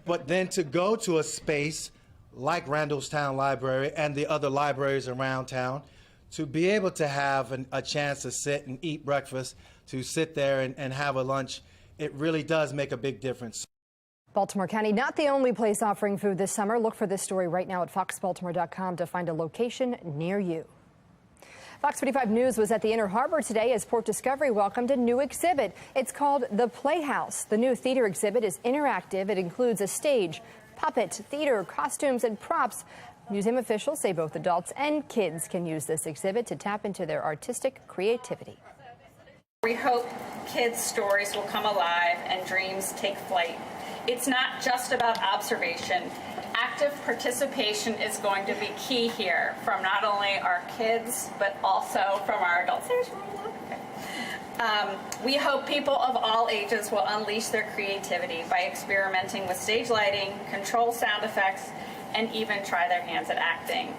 But then to go to a space like Randallstown Library and the other libraries around town, to be able to have a chance to sit and eat breakfast, to sit there and have a lunch, it really does make a big difference. Baltimore County, not the only place offering food this summer. Look for this story right now at foxbaltimore.com to find a location near you. Fox 45 News was at the Inner Harbor today as Port Discovery welcomed a new exhibit. It's called The Playhouse. The new theater exhibit is interactive. It includes a stage, puppet, theater, costumes, and props. Museum officials say both adults and kids can use this exhibit to tap into their artistic creativity. We hope kids' stories will come alive and dreams take flight. It's not just about observation. Active participation is going to be key here from not only our kids, but also from our adults. We hope people of all ages will unleash their creativity by experimenting with stage lighting, control sound effects, and even try their hands at acting.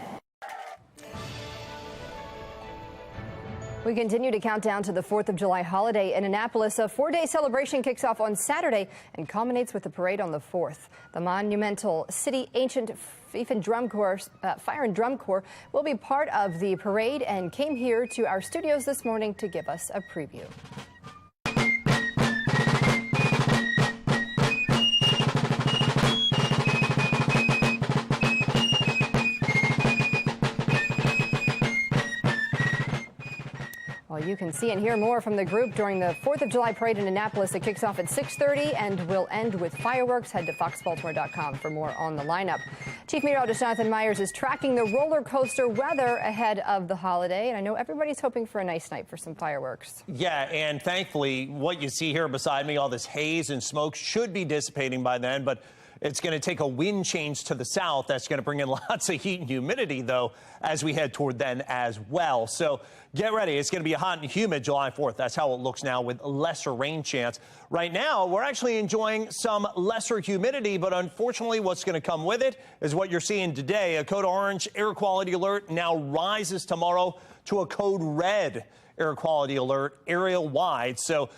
We continue to count down to the 4th of July holiday in Annapolis. A 4-day celebration kicks off on Saturday and culminates with a parade on the 4th. The monumental City Ancient Fire and Drum Corps will be part of the parade and came here to our studios this morning to give us a preview. Well, you can see and hear more from the group during the 4th of July parade in Annapolis. It kicks off at 6:30 and will end with fireworks. Head to foxbaltimore.com for more on the lineup. Chief Meteorologist Jonathan Myers is tracking the roller coaster weather ahead of the holiday. And I know everybody's hoping for a nice night for some fireworks. Yeah, and thankfully, what you see here beside me, all this haze and smoke should be dissipating by then. But it's going to take a wind change to the south. That's going to bring in lots of heat and humidity, though, as we head toward then as well. So get ready. It's going to be hot and humid July 4th. That's how it looks now with lesser rain chance. Right now, we're actually enjoying some lesser humidity, but unfortunately, what's going to come with it is what you're seeing today. A code orange air quality alert now rises tomorrow to a code red air quality alert area wide. So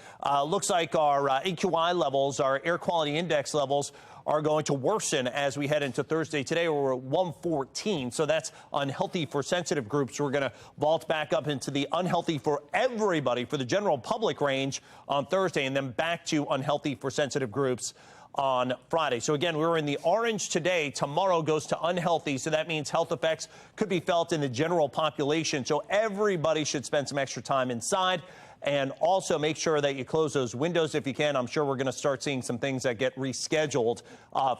looks like our AQI levels, our air quality index levels, are going to worsen as we head into Thursday. Today, we're at 114, so that's unhealthy for sensitive groups. We're going to vault back up into the unhealthy for everybody, for the general public range on Thursday, and then back to unhealthy for sensitive groups on Friday. So again, we were in the orange today. Tomorrow goes to unhealthy, so that means health effects could be felt in the general population. So everybody should spend some extra time inside. And also make sure that you close those windows if you can. I'm sure we're going to start seeing some things that get rescheduled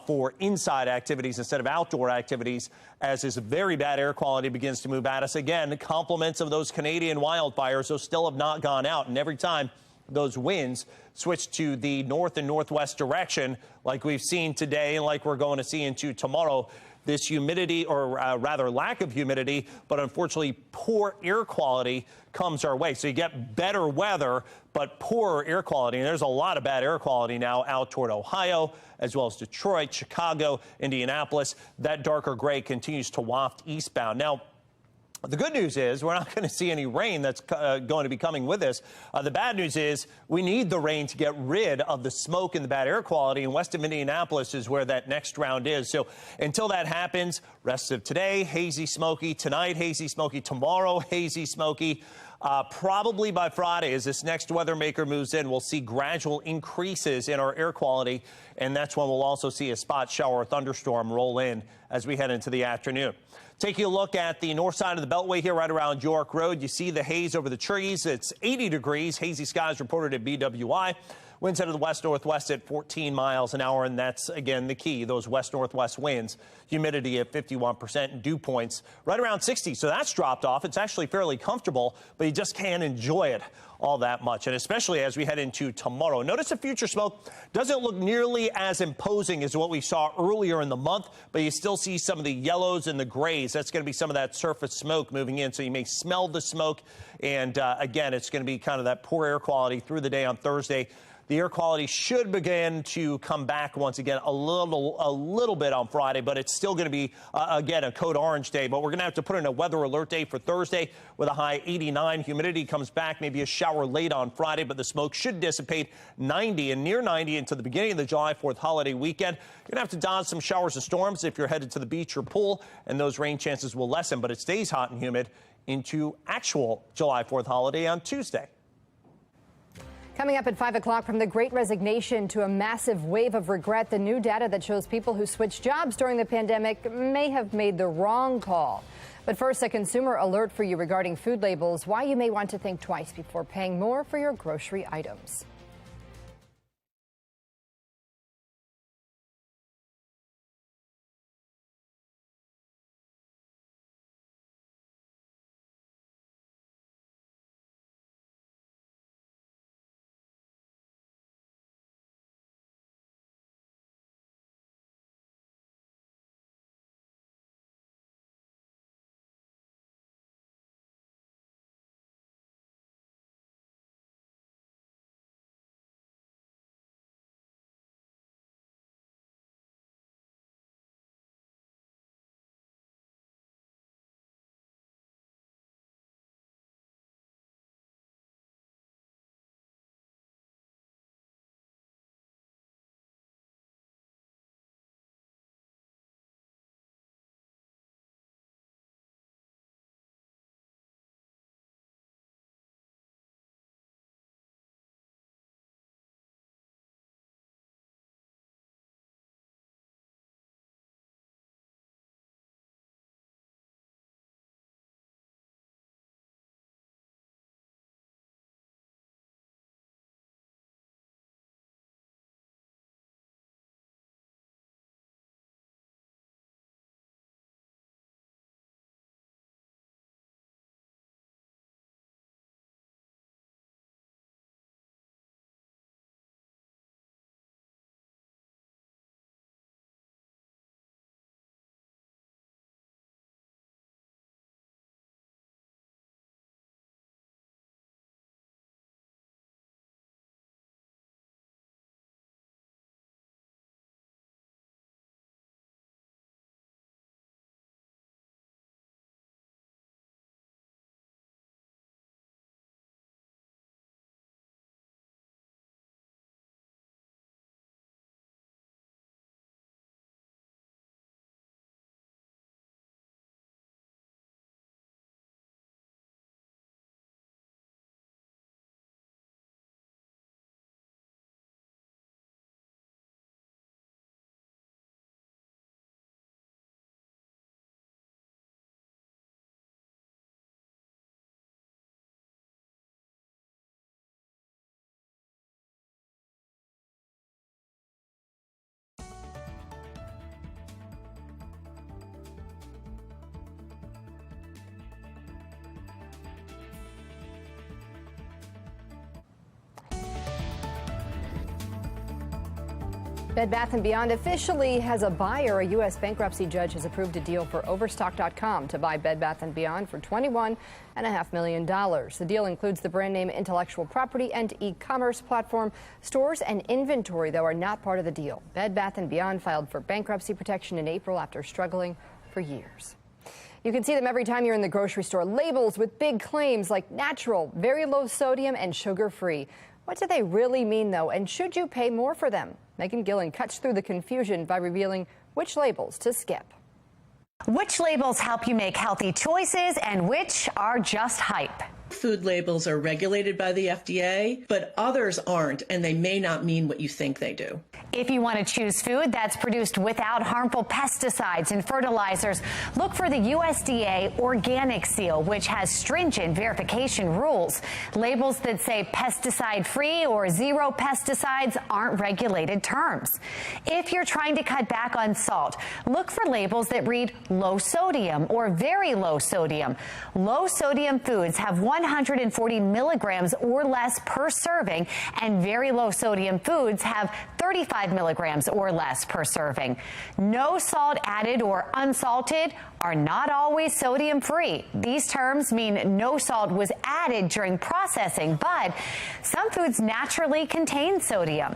for inside activities instead of outdoor activities as this very bad air quality begins to move at us. Again, the compliments of those Canadian wildfires, those still have not gone out. And every time those winds switch to the north and northwest direction, like we've seen today and like we're going to see into tomorrow, this humidity, or rather lack of humidity, but unfortunately poor air quality comes our way. So you get better weather, but poorer air quality. And there's a lot of bad air quality now out toward Ohio, as well as Detroit, Chicago, Indianapolis. That darker gray continues to waft eastbound. Now, the good news is we're not going to see any rain that's going to be coming with this. The bad news is we need the rain to get rid of the smoke and the bad air quality. And west of Indianapolis is where that next round is. So until that happens, rest of today, hazy, smoky. Tonight, hazy, smoky. Tomorrow, hazy, smoky. Probably by Friday, as this next weather maker moves in, we'll see gradual increases in our air quality. And that's when we'll also see a spot shower or thunderstorm roll in as we head into the afternoon. Taking a look at the north side of the Beltway here, right around York Road, you see the haze over the trees. It's 80 degrees. Hazy skies reported at BWI. Winds out of the west-northwest at 14 miles an hour, and that's, again, the key, those west-northwest winds. Humidity at 51% and dew points right around 60. So that's dropped off. It's actually fairly comfortable, but you just can't enjoy it all that much, and especially as we head into tomorrow. Notice the future smoke doesn't look nearly as imposing as what we saw earlier in the month, but you still see some of the yellows and the grays. That's going to be some of that surface smoke moving in, so you may smell the smoke. And again, it's going to be kind of that poor air quality through the day on Thursday. The air quality should begin to come back once again a little bit on Friday, but it's still going to be, again, a code orange day. But we're going to have to put in a weather alert day for Thursday with a high 89. Humidity comes back, maybe a shower late on Friday, but the smoke should dissipate 90 and near 90 into the beginning of the July 4th holiday weekend. You're going to have to dodge some showers and storms if you're headed to the beach or pool, and those rain chances will lessen, but it stays hot and humid into actual July 4th holiday on Tuesday. Coming up at 5 o'clock, from the great resignation to a massive wave of regret, the new data that shows people who switched jobs during the pandemic may have made the wrong call. But first, a consumer alert for you regarding food labels, why you may want to think twice before paying more for your grocery items. Bed Bath ' Beyond officially has a buyer. A U.S. bankruptcy judge has approved a deal for Overstock.com to buy Bed Bath & Beyond for $21.5 million. The deal includes the brand name, intellectual property, and e-commerce platform. Stores and inventory, though, are not part of the deal. Bed Bath & Beyond filed for bankruptcy protection in April after struggling for years. You can see them every time you're in the grocery store. Labels with big claims like natural, very low sodium, and sugar-free. What do they really mean, though, and should you pay more for them? Megan Gillen cuts through the confusion by revealing which labels to skip. Which labels help you make healthy choices and which are just hype? Food labels are regulated by the FDA, but others aren't, and they may not mean what you think they do. If you want to choose food that's produced without harmful pesticides and fertilizers, look for the USDA Organic Seal, which has stringent verification rules. Labels that say pesticide-free or zero pesticides aren't regulated terms. If you're trying to cut back on salt, look for labels that read low sodium or very low sodium. Low sodium foods have 140 milligrams or less per serving, and very low sodium foods have 35 milligrams or less per serving. No salt added or unsalted are not always sodium free. These terms mean no salt was added during processing, but some foods naturally contain sodium.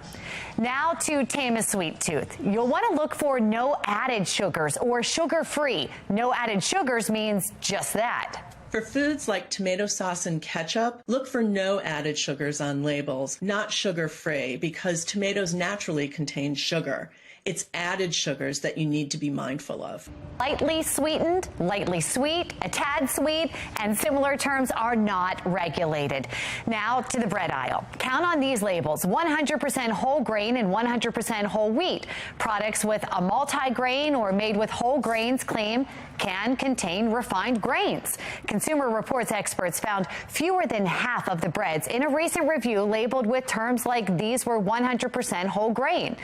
Now to tame a sweet tooth. You'll want to look for no added sugars or sugar-free. No added sugars means just that. For foods like tomato sauce and ketchup, look for no added sugars on labels, not sugar-free, because tomatoes naturally contain sugar. It's added sugars that you need to be mindful of. Lightly sweetened, lightly sweet, a tad sweet, and similar terms are not regulated. Now to the bread aisle. Count on these labels: 100% whole grain and 100% whole wheat. Products with a multi-grain or made with whole grains claim can contain refined grains. Consumer Reports experts found fewer than half of the breads in a recent review labeled with terms like these were 100% whole grain.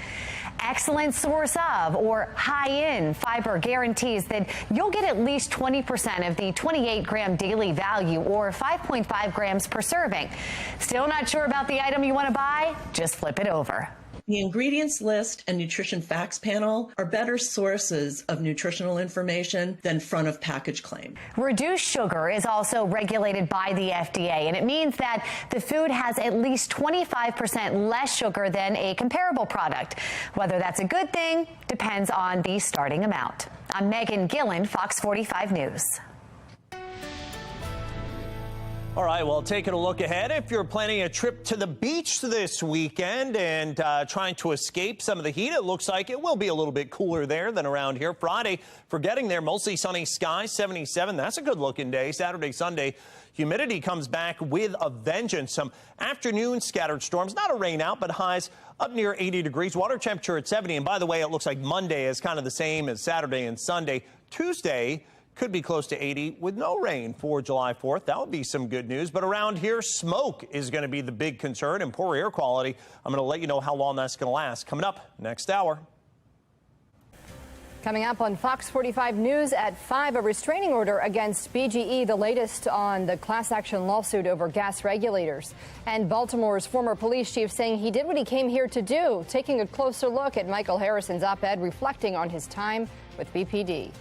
Excellent source of or high in fiber guarantees that you'll get at least 20% of the 28-gram daily value or 5.5 grams per serving. Still not sure about the item you want to buy? Just flip it over. The ingredients list and nutrition facts panel are better sources of nutritional information than front of package claim. Reduced sugar is also regulated by the FDA, and it means that the food has at least 25% less sugar than a comparable product. Whether that's a good thing depends on the starting amount. I'm Megan Gillen, Fox 45 News. All right, well, taking a look ahead, if you're planning a trip to the beach this weekend and trying to escape some of the heat, it looks like it will be a little bit cooler there than around here. Friday, for getting there, mostly sunny skies, 77. That's a good-looking day. Saturday, Sunday, humidity comes back with a vengeance. Some afternoon scattered storms, not a rain out, but highs up near 80 degrees. Water temperature at 70. And by the way, it looks like Monday is kind of the same as Saturday and Sunday. Tuesday could be close to 80 with no rain for July 4th. That would be some good news. But around here, smoke is going to be the big concern and poor air quality. I'm going to let you know how long that's going to last. Coming up next hour. Coming up on Fox 45 News at 5, a restraining order against BGE, the latest on the class action lawsuit over gas regulators. And Baltimore's former police chief saying he did what he came here to do, taking a closer look at Michael Harrison's op-ed reflecting on his time with BPD.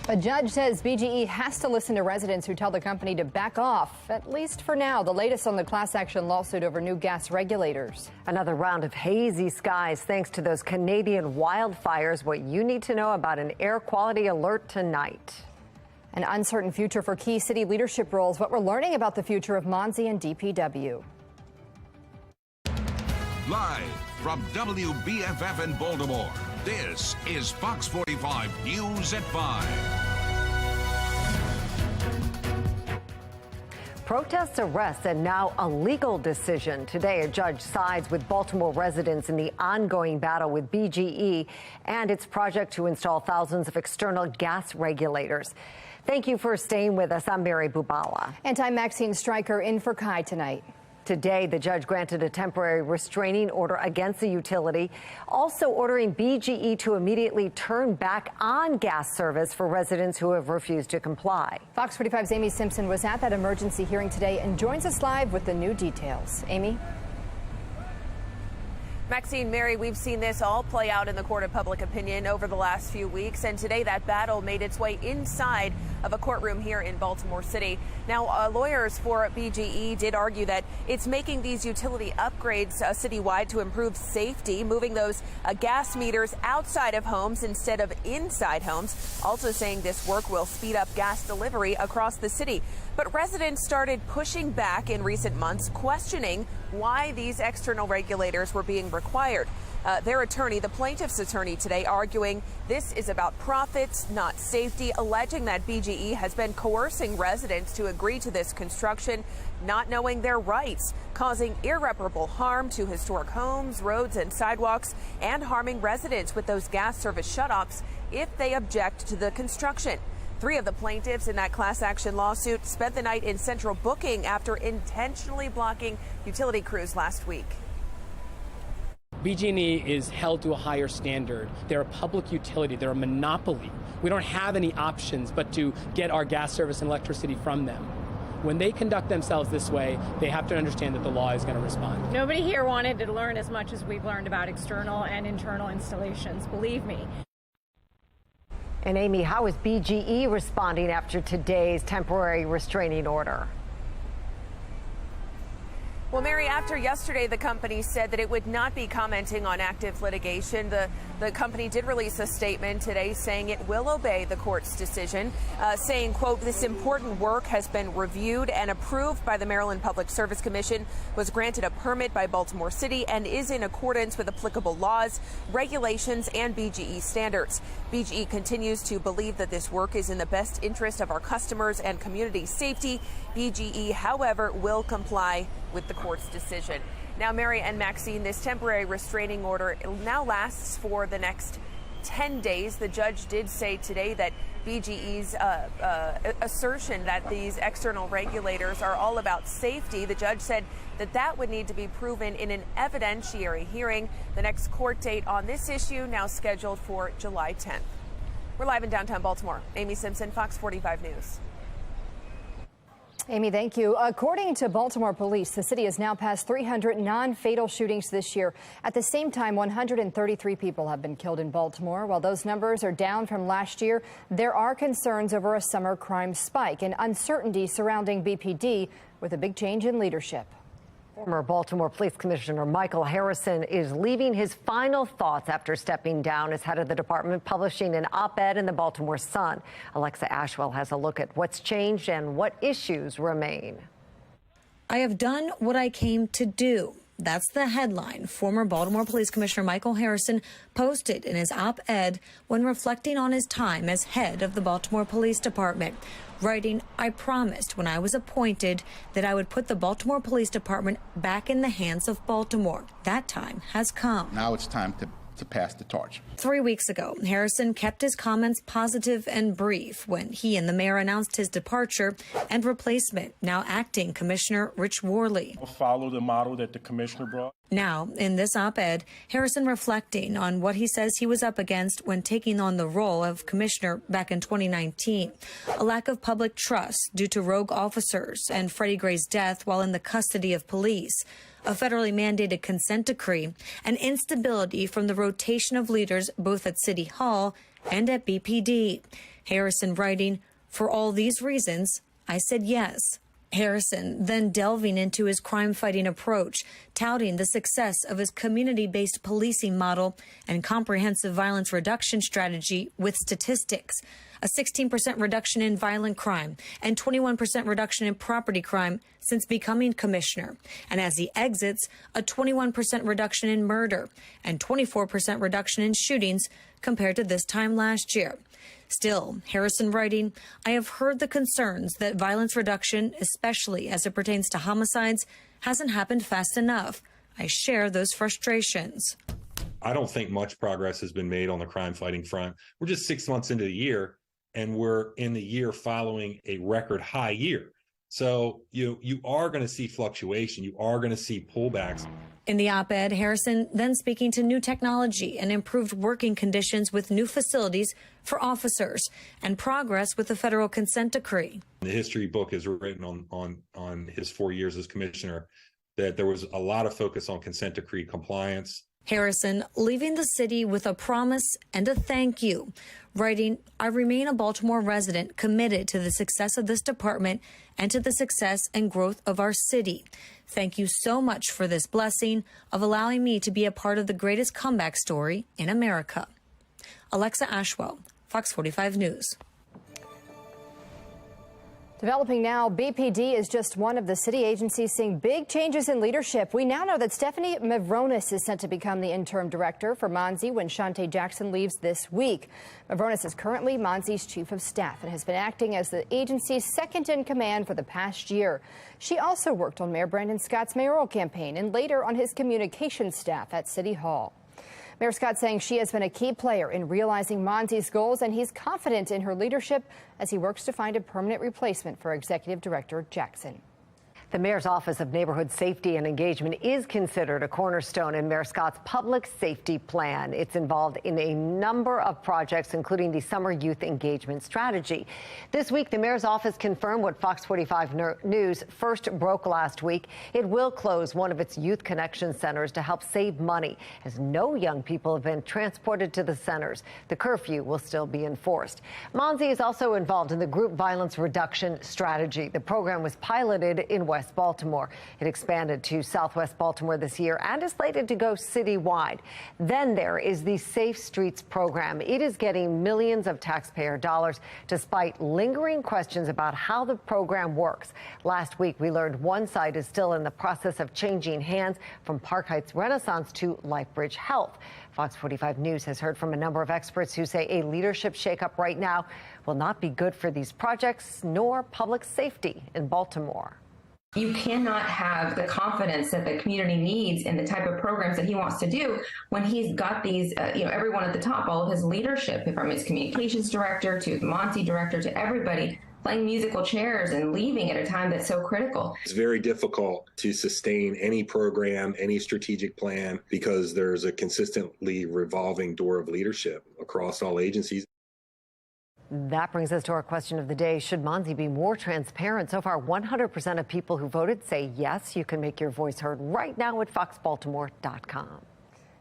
A judge says BGE has to listen to residents who tell the company to back off, at least for now. The latest on the class action lawsuit over new gas regulators. Another round of hazy skies thanks to those Canadian wildfires. What you need to know about an air quality alert tonight. An uncertain future for key city leadership roles. What we're learning about the future of Monzi and DPW. Live from WBFF in Baltimore, this is Fox 45 News at 5. protests, arrests, and now a legal decision. Today, a judge sides with Baltimore residents in the ongoing battle with BGE and its project to install thousands of external gas regulators. Thank you for staying with us. I'm Mary Bubala. And I'm Maxine Stryker in for Kai tonight. Today, the judge granted a temporary restraining order against the utility, also ordering BGE to immediately turn back on gas service for residents who have refused to comply. Fox 45's Amy Simpson was at that emergency hearing today and joins us live with the new details. Amy? Maxine, Mary, we've seen this all play out in the court of public opinion over the last few weeks, and today that battle made its way inside of a courtroom here in Baltimore City. Now, lawyers for BGE did argue that it's making these utility upgrades citywide to improve safety, moving those gas meters outside of homes instead of inside homes, also saying this work will speed up gas delivery across the city. But residents started pushing back in recent months, questioning why these external regulators were being required. Their attorney, the plaintiff's attorney today, arguing this is about profits, not safety, alleging that BGE has been coercing residents to agree to this construction, not knowing their rights, causing irreparable harm to historic homes, roads, and sidewalks, and harming residents with those gas service shutoffs if they object to the construction. 3 of the plaintiffs in that class action lawsuit spent the night in central booking after intentionally blocking utility crews last week. BG&E is held to a higher standard. They're a public utility. They're a monopoly. We don't have any options but to get our gas service and electricity from them. When they conduct themselves this way, they have to understand that the law is going to respond. Nobody here wanted to learn as much as we've learned about external and internal installations, believe me. And Amy, how is BGE responding after today's temporary restraining order? Well, Mary, after yesterday, the company said that it would not be commenting on active litigation. The company did release a statement today saying it will obey the court's decision, saying, quote, this important work has been reviewed and approved by the Maryland Public Service Commission, was granted a permit by Baltimore City, and is in accordance with applicable laws, regulations, and BGE standards. BGE continues to believe that this work is in the best interest of our customers and community safety. BGE, however, will comply with the court's decision. Now, Mary and Maxine, this temporary restraining order now lasts for the next 10 days. The judge did say today that BGE's assertion that these external regulators are all about safety, the judge said that that would need to be proven in an evidentiary hearing. The next court date on this issue now scheduled for July 10th. We're live in downtown Baltimore. Amy Simpson, Fox 45 News. Amy, thank you. According to Baltimore police, the city has now passed 300 non-fatal shootings this year. At the same time, 133 people have been killed in Baltimore. While those numbers are down from last year, there are concerns over a summer crime spike and uncertainty surrounding BPD with a big change in leadership. Former Baltimore Police Commissioner Michael Harrison is leaving his final thoughts after stepping down as head of the department, publishing an op-ed in the Baltimore Sun. Alexa Ashwell has a look at what's changed and what issues remain. I have done what I came to do. That's the headline former Baltimore Police Commissioner Michael Harrison posted in his op-ed when reflecting on his time as head of the Baltimore Police Department, writing, I promised when I was appointed that I would put the Baltimore Police Department back in the hands of Baltimore. That time has come. Now it's time to pass the torch. 3 weeks ago, Harrison kept his comments positive and brief when he and the mayor announced his departure and replacement, now acting Commissioner Rich Worley. I'll follow the model that the commissioner brought. Now, in this op-ed, Harrison reflecting on what he says he was up against when taking on the role of commissioner back in 2019. A lack of public trust due to rogue officers and Freddie Gray's death while in the custody of police. A federally mandated consent decree, and instability from the rotation of leaders both at City Hall and at BPD. Harrison writing, for all these reasons, I said yes. Harrison then delving into his crime-fighting approach, touting the success of his community-based policing model and comprehensive violence reduction strategy with statistics. A 16% reduction in violent crime and 21% reduction in property crime since becoming commissioner. And as he exits, a 21% reduction in murder and 24% reduction in shootings compared to this time last year. Still, Harrison writing, I have heard the concerns that violence reduction, especially as it pertains to homicides, hasn't happened fast enough. I share those frustrations. I don't think much progress has been made on the crime fighting front. We're just 6 months into the year, and we're in the year following a record high year. So you are going to see fluctuation. You are going to see pullbacks. In the op-ed, Harrison then speaking to new technology and improved working conditions with new facilities for officers and progress with the federal consent decree. The history book is written on his 4 years as commissioner that there was a lot of focus on consent decree compliance. Harrison leaving the city with a promise and a thank you, writing, I remain a Baltimore resident committed to the success of this department and to the success and growth of our city. Thank you so much for this blessing of allowing me to be a part of the greatest comeback story in America. Alexa Ashwell, Fox 45 News. Developing now, BPD is just one of the city agencies seeing big changes in leadership. We now know that Stephanie Mavronis is set to become the interim director for Monzi when Shante Jackson leaves this week. Mavronis is currently Monzi's chief of staff and has been acting as the agency's second in command for the past year. She also worked on Mayor Brandon Scott's mayoral campaign and later on his communications staff at City Hall. Mayor Scott saying she has been a key player in realizing Monzi's goals, and he's confident in her leadership as he works to find a permanent replacement for Executive Director Jackson. The Mayor's Office of Neighborhood Safety and Engagement is considered a cornerstone in Mayor Scott's public safety plan. It's involved in a number of projects, including the Summer Youth Engagement Strategy. This week, the Mayor's Office confirmed what Fox 45 News first broke last week. It will close one of its Youth Connection centers to help save money, as no young people have been transported to the centers. The curfew will still be enforced. Monzi is also involved in the Group Violence Reduction Strategy. The program was piloted in West Baltimore. It expanded to Southwest Baltimore this year and is slated to go citywide. Then there is the Safe Streets program. It is getting millions of taxpayer dollars despite lingering questions about how the program works. Last week, we learned one site is still in the process of changing hands from Park Heights Renaissance to LifeBridge Health. Fox 45 News has heard from a number of experts who say a leadership shakeup right now will not be good for these projects nor public safety in Baltimore. You cannot have the confidence that the community needs in the type of programs that he wants to do when he's got these, everyone at the top, all of his leadership, from his communications director to the Monzi director to everybody, playing musical chairs and leaving at a time that's so critical. It's very difficult to sustain any program, any strategic plan, because there's a consistently revolving door of leadership across all agencies. That brings us to our question of the day. Should Monzi be more transparent? So far, 100% of people who voted say yes. You can make your voice heard right now at foxbaltimore.com.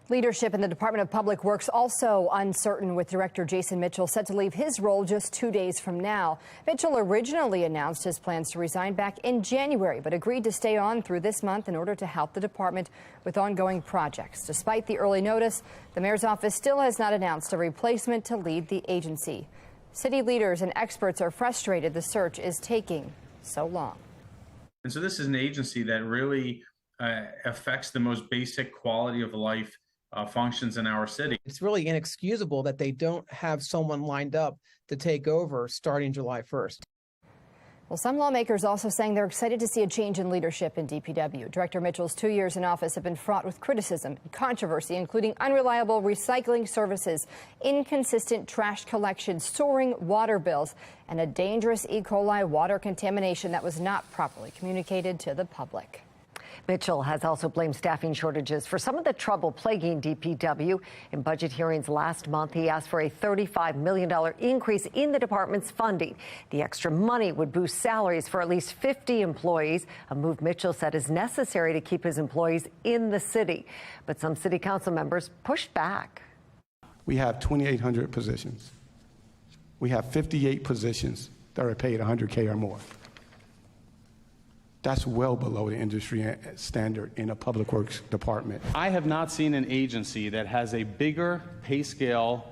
Leadership in the Department of Public Works also uncertain, with Director Jason Mitchell set to leave his role just 2 days from now. Mitchell originally announced his plans to resign back in January, but agreed to stay on through this month in order to help the department with ongoing projects. Despite the early notice, the mayor's office still has not announced a replacement to lead the agency. City leaders and experts are frustrated the search is taking so long. And so this is an agency that really affects the most basic quality of life functions in our city. It's really inexcusable that they don't have someone lined up to take over starting July 1st. Well, some lawmakers also saying they're excited to see a change in leadership in DPW. Director Mitchell's 2 years in office have been fraught with criticism and controversy, including unreliable recycling services, inconsistent trash collection, soaring water bills, and a dangerous E. coli water contamination that was not properly communicated to the public. Mitchell has also blamed staffing shortages for some of the trouble plaguing DPW. In budget hearings last month, he asked for a $35 million increase in the department's funding. The extra money would boost salaries for at least 50 employees, a move Mitchell said is necessary to keep his employees in the city. But some city council members pushed back. We have 2,800 positions. We have 58 positions that are paid $100K or more. That's well below the industry standard in a public works department. I have not seen an agency that has a bigger pay scale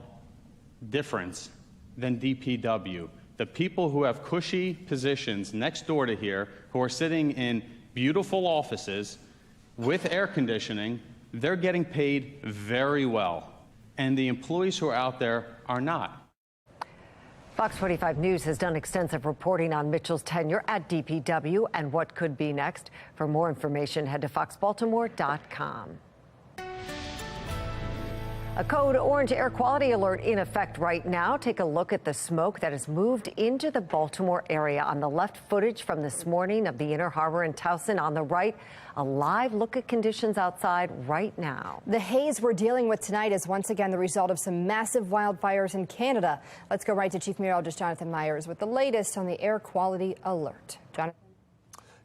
difference than DPW. The people who have cushy positions next door to here, who are sitting in beautiful offices with air conditioning, they're getting paid very well. And the employees who are out there are not. Fox 45 News has done extensive reporting on Mitchell's tenure at DPW and what could be next. For more information, head to foxbaltimore.com. A code orange air quality alert in effect right now. Take a look at the smoke that has moved into the Baltimore area. On the left, footage from this morning of the Inner Harbor in Towson. On the right, a live look at conditions outside right now. The haze we're dealing with tonight is once again the result of some massive wildfires in Canada. Let's go right to Chief Meteorologist Jonathan Myers with the latest on the air quality alert. Jonathan?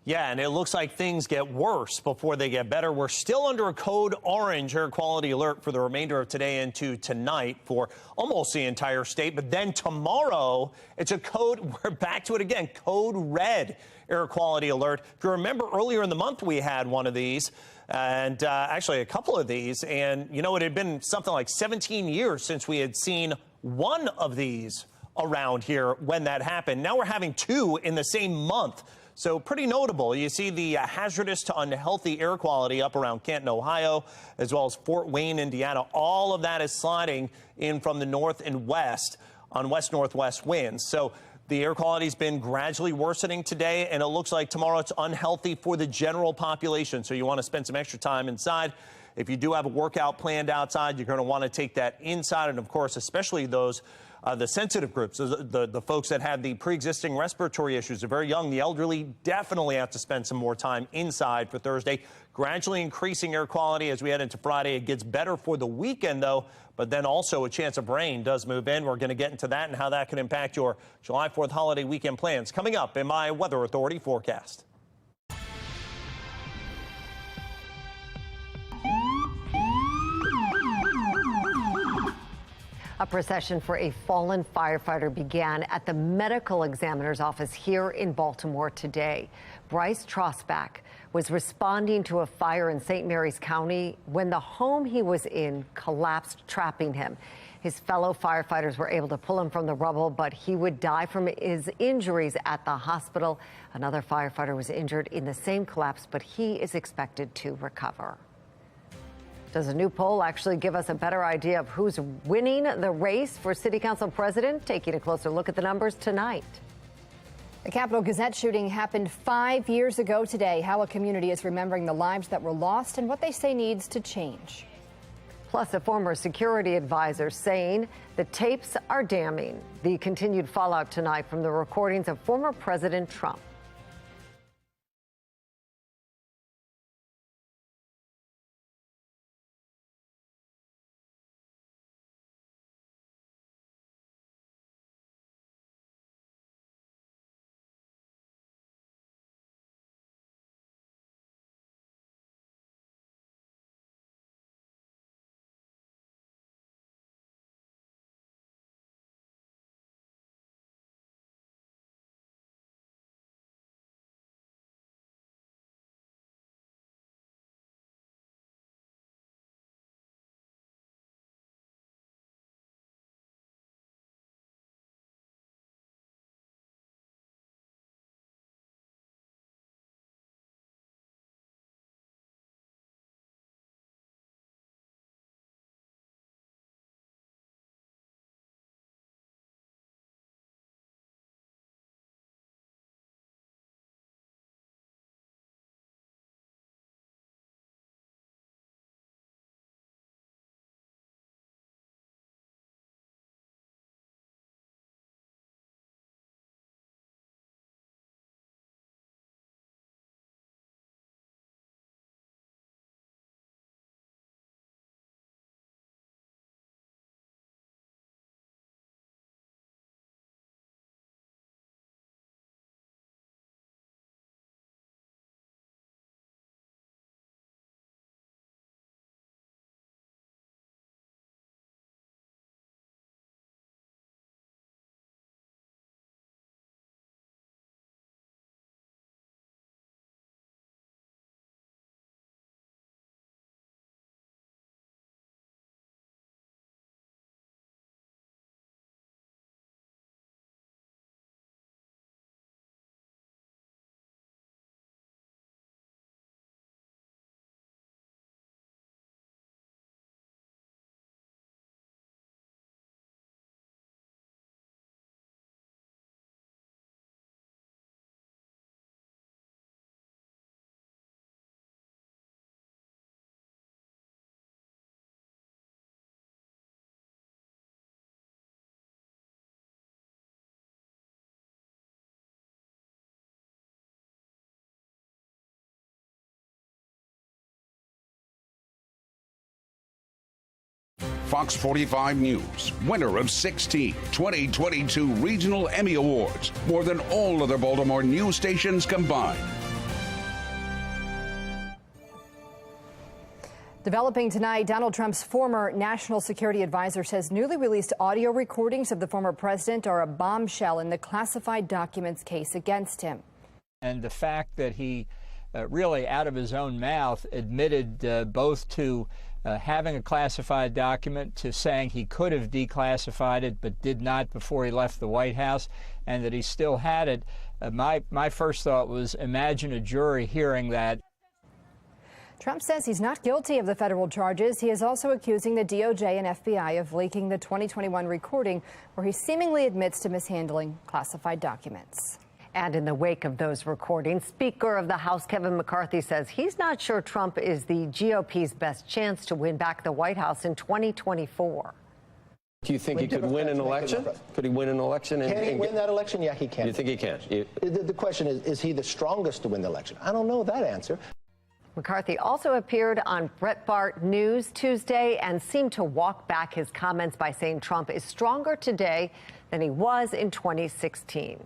Yeah, and it looks like things get worse before they get better. We're still under a code orange air quality alert for the remainder of today into tonight for almost the entire state. But then tomorrow, it's a code, we're back to it again, code red air quality alert. If you remember earlier in the month, we had one of these and actually a couple of these. And, you know, it had been something like 17 years since we had seen one of these around here when that happened. Now we're having two in the same month. So pretty notable. You see the hazardous to unhealthy air quality up around Canton, Ohio, as well as Fort Wayne, Indiana. All of that is sliding in from the north and west on west-northwest winds. So the air quality has been gradually worsening today, and it looks like tomorrow it's unhealthy for the general population. So you want to spend some extra time inside. If you do have a workout planned outside, you're going to want to take that inside. And, of course, especially those the sensitive groups, the folks that have the pre-existing respiratory issues, are very young. The elderly definitely have to spend some more time inside for Thursday. Gradually increasing air quality as we head into Friday. It gets better for the weekend, though, but then also a chance of rain does move in. We're going to get into that and how that can impact your July 4th holiday weekend plans coming up in my Weather Authority forecast. A procession for a fallen firefighter began at the medical examiner's office here in Baltimore today. Bryce Trosbach was responding to a fire in St. Mary's County when the home he was in collapsed, trapping him. His fellow firefighters were able to pull him from the rubble, but he would die from his injuries at the hospital. Another firefighter was injured in the same collapse, but he is expected to recover. Does a new poll actually give us a better idea of who's winning the race for city council president? Taking a closer look at the numbers tonight. The Capitol Gazette shooting happened 5 years ago today. How a community is remembering the lives that were lost and what they say needs to change. Plus, a former security advisor saying the tapes are damning. The continued fallout tonight from the recordings of former President Trump. Fox 45 News, winner of 16 2022 Regional Emmy Awards, more than all other Baltimore news stations combined. Developing tonight, Donald Trump's former national security advisor says newly released audio recordings of the former president are a bombshell in the classified documents case against him. And the fact that he really out of his own mouth admitted both to having a classified document, to saying he could have declassified it but did not before he left the White House, and that he still had it. My first thought was, imagine a jury hearing that. Trump says he's not guilty of the federal charges. He is also accusing the DOJ and FBI of leaking the 2021 recording where he seemingly admits to mishandling classified documents. And in the wake of those recordings, Speaker of the House Kevin McCarthy says he's not sure Trump is the GOP's best chance to win back the White House in 2024. Do you think he could win an election? Could he win an election? Can he win that election? Yeah, he can. You think he can? The question is he the strongest to win the election? I don't know that answer. McCarthy also appeared on Breitbart News Tuesday and seemed to walk back his comments by saying Trump is stronger today than he was in 2016.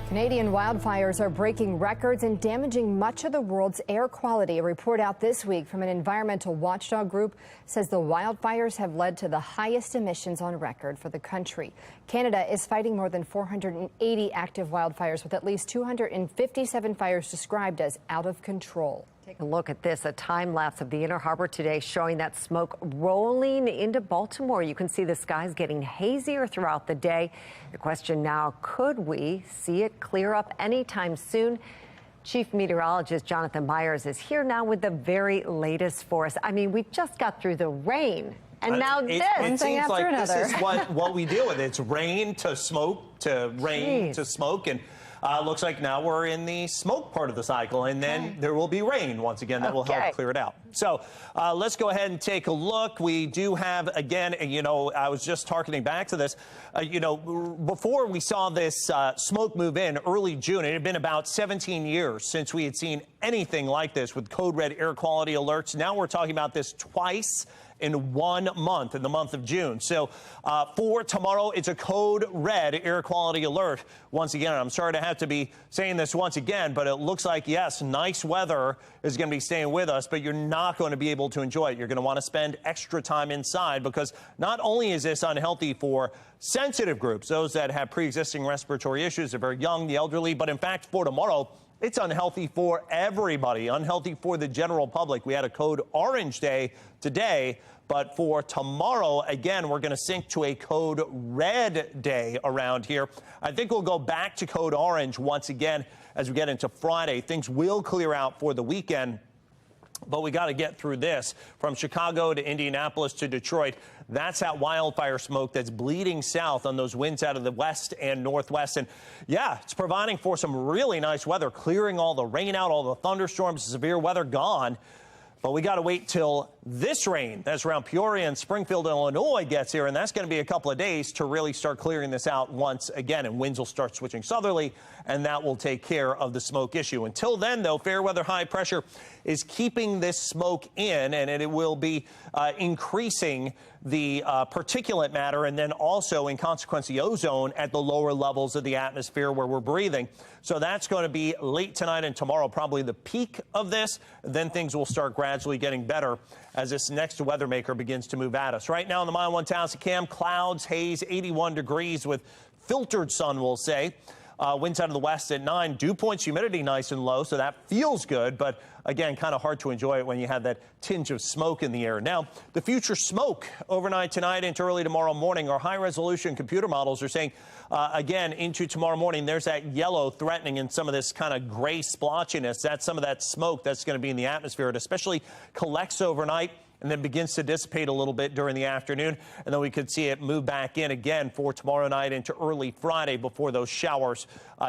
Canadian wildfires are breaking records and damaging much of the world's air quality. A report out this week from an environmental watchdog group says the wildfires have led to the highest emissions on record for the country. Canada is fighting more than 480 active wildfires, with at least 257 fires described as out of control. Take a look at this, a time lapse of the Inner Harbor today showing that smoke rolling into Baltimore. You can see the skies getting hazier throughout the day. The question now, could we see it clear up anytime soon? Chief Meteorologist Jonathan Myers is here now with the very latest for us. I mean, we just got through the rain. And now this. It seems like this is what we deal with. It's rain to smoke to rain to smoke. And looks like now we're in the smoke part of the cycle, and then there will be rain once again that will help clear it out. So let's go ahead and take a look. We do have, again, you know, I was just hearkening back to this, you know, before we saw this smoke move in early June, it had been about 17 years since we had seen anything like this with code red air quality alerts. Now we're talking about this twice in 1 month, in the month of June. So for tomorrow, it's a code red air quality alert. Once again, I'm sorry to have to be saying this once again, but it looks like, yes, nice weather is going to be staying with us, but you're not going to be able to enjoy it. You're going to want to spend extra time inside, because not only is this unhealthy for sensitive groups, those that have pre-existing respiratory issues, they're very young, the elderly, but in fact, for tomorrow, it's unhealthy for everybody, unhealthy for the general public. We had a code orange day today, but for tomorrow, again, we're going to sync to a code red day around here. I think we'll go back to code orange once again as we get into Friday. Things will clear out for the weekend, but we got to get through this. From Chicago to Indianapolis to Detroit, that's that wildfire smoke that's bleeding south on those winds out of the west and northwest. And yeah, it's providing for some really nice weather, clearing all the rain out, all the thunderstorms, severe weather gone. But we got to wait till this rain that's around Peoria and Springfield, Illinois gets here, and that's going to be a couple of days to really start clearing this out once again, and winds will start switching southerly, and that will take care of the smoke issue. Until then, though, fair weather high pressure is keeping this smoke in, and it will be increasing the particulate matter, and then also, in consequence, the ozone at the lower levels of the atmosphere where we're breathing. So that's going to be late tonight and tomorrow, probably the peak of this. Then things will start gradually getting better as this next weather maker begins to move at us. Right now on the Mile 1000 cam, clouds, haze, 81 degrees with filtered sun, we'll say. Winds out of the west at 9. Dew points, humidity nice and low, so that feels good. But again, kind of hard to enjoy it when you have that tinge of smoke in the air. Now, the future smoke overnight tonight into early tomorrow morning. Our high-resolution computer models are saying, again, into tomorrow morning, there's that yellow threatening and some of this kind of gray splotchiness. That's some of that smoke that's going to be in the atmosphere. It especially collects overnight and then begins to dissipate a little bit during the afternoon. And then we could see it move back in again for tomorrow night into early Friday before those showers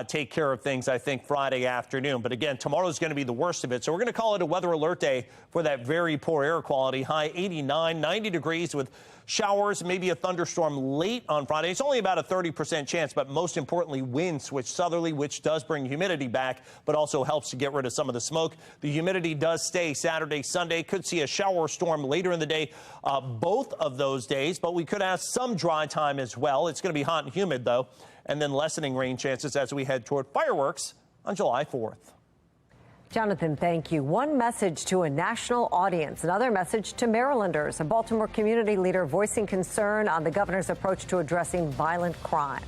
take care of things, I think, Friday afternoon. But again, tomorrow is going to be the worst of it. So we're going going to call it a weather alert day for that very poor air quality. High 89, 90 degrees with showers, maybe a thunderstorm late on Friday. It's only about a 30% chance, but most importantly, wind switch southerly, which does bring humidity back, but also helps to get rid of some of the smoke. The humidity does stay Saturday, Sunday. Could see a shower storm later in the day, both of those days, but we could have some dry time as well. It's going to be hot and humid, though, and then lessening rain chances as we head toward fireworks on July 4th. Jonathan, thank you. One message to a national audience, another message to Marylanders. A Baltimore community leader voicing concern on the governor's approach to addressing violent crime.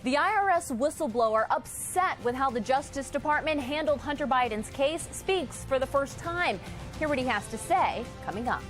The IRS whistleblower, upset with how the Justice Department handled Hunter Biden's case, speaks for the first time. Hear what he has to say coming up.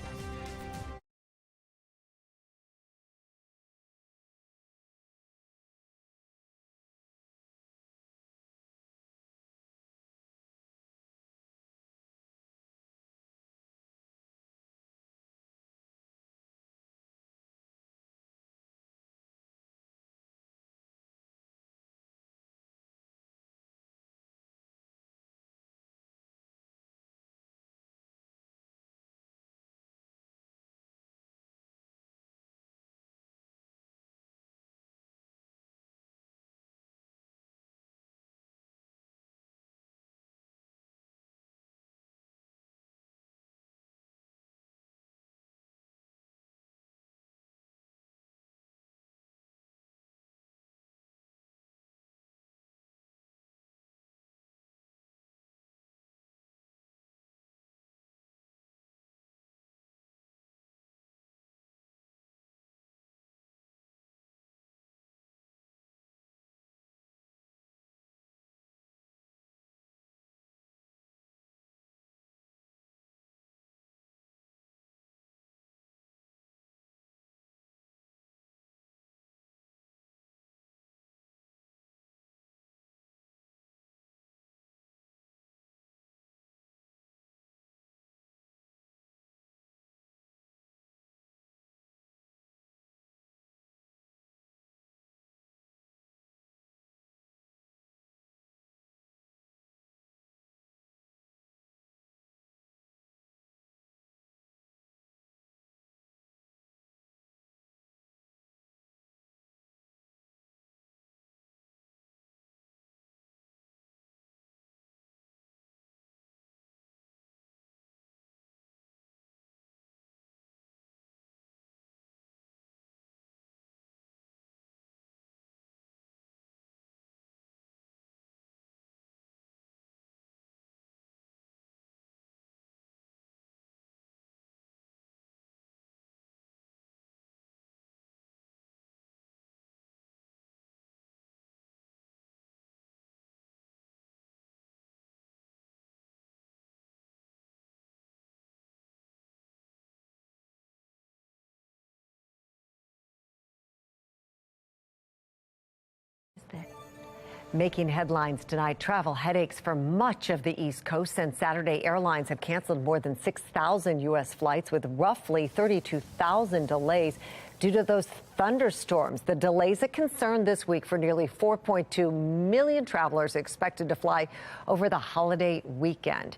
Making headlines tonight, travel headaches for much of the East Coast since Saturday. Airlines have canceled more than 6,000 U.S. flights with roughly 32,000 delays due to those thunderstorms. The delays a concern this week for nearly 4.2 million travelers expected to fly over the holiday weekend.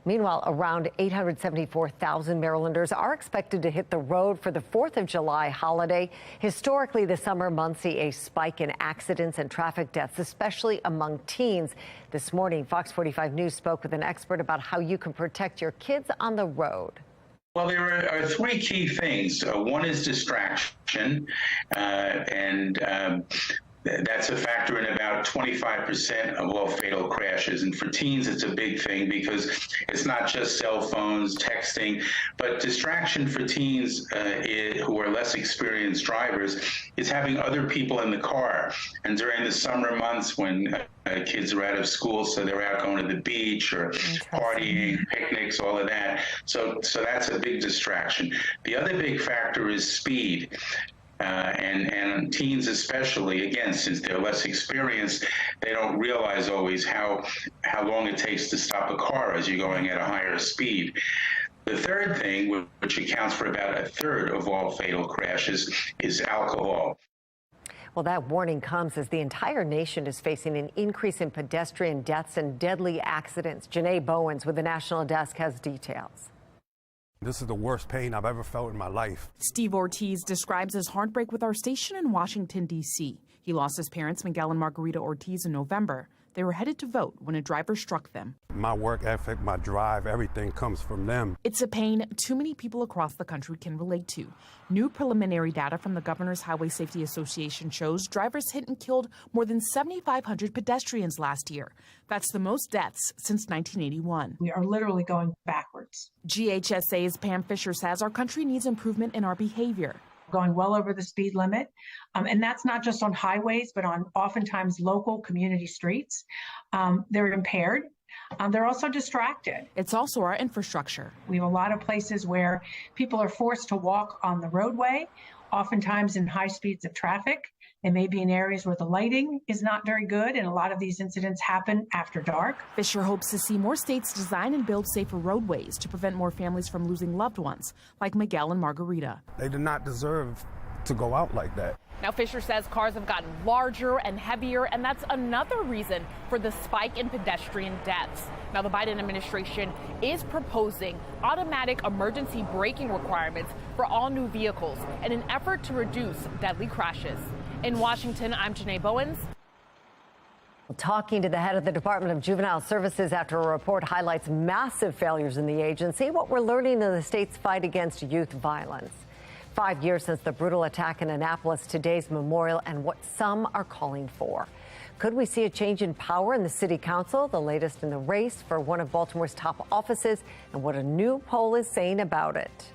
Meanwhile, around 874,000 Marylanders are expected to hit the road for the 4th of July holiday. Historically, the summer months see a spike in accidents and traffic deaths, especially among teens. This morning, Fox 45 News spoke with an expert about how you can protect your kids on the road. Well, there are three key things. One is distraction, that's a factor in about 25% of all fatal crashes. And for teens, it's a big thing because it's not just cell phones, texting, but distraction for teens who are less experienced drivers is having other people in the car. And during the summer months when kids are out of school, so they're out going to the beach or partying, picnics, all of that. So that's a big distraction. The other big factor is speed. And teens especially, again, since they're less experienced, they don't realize always how long it takes to stop a car as you're going at a higher speed. The third thing, which accounts for about a third of all fatal crashes, is alcohol. Well, that warning comes as the entire nation is facing an increase in pedestrian deaths and deadly accidents. Janae Bowens with the National Desk has details. This is the worst pain I've ever felt in my life. Steve Ortiz describes his heartbreak with our station in Washington, D.C. He lost his parents, Miguel and Margarita Ortiz, in November. They were headed to vote when a driver struck them. My work ethic, my drive, everything comes from them. It's a pain too many people across the country can relate to. New preliminary data from the Governor's Highway Safety Association shows drivers hit and killed more than 7,500 pedestrians last year. That's the most deaths since 1981. We are literally going backwards. GHSA's Pam Fisher says our country needs improvement in our behavior. Going well over the speed limit. And that's not just on highways, but on oftentimes local community streets. They're impaired. They're also distracted. It's also our infrastructure. We have a lot of places where people are forced to walk on the roadway, oftentimes in high speeds of traffic. They may be in areas where the lighting is not very good, and a lot of these incidents happen after dark. Fisher hopes to see more states design and build safer roadways to prevent more families from losing loved ones, like Miguel and Margarita. They do not deserve to go out like that. Now, Fisher says cars have gotten larger and heavier, and that's another reason for the spike in pedestrian deaths. Now, the Biden administration is proposing automatic emergency braking requirements for all new vehicles in an effort to reduce deadly crashes. In Washington, I'm Janae Bowens. Talking to the head of the Department of Juvenile Services after a report highlights massive failures in the agency, what we're learning in the state's fight against youth violence. 5 years since the brutal attack in Annapolis, today's memorial and what some are calling for. Could we see a change in power in the city council? The latest in the race for one of Baltimore's top offices and what a new poll is saying about it.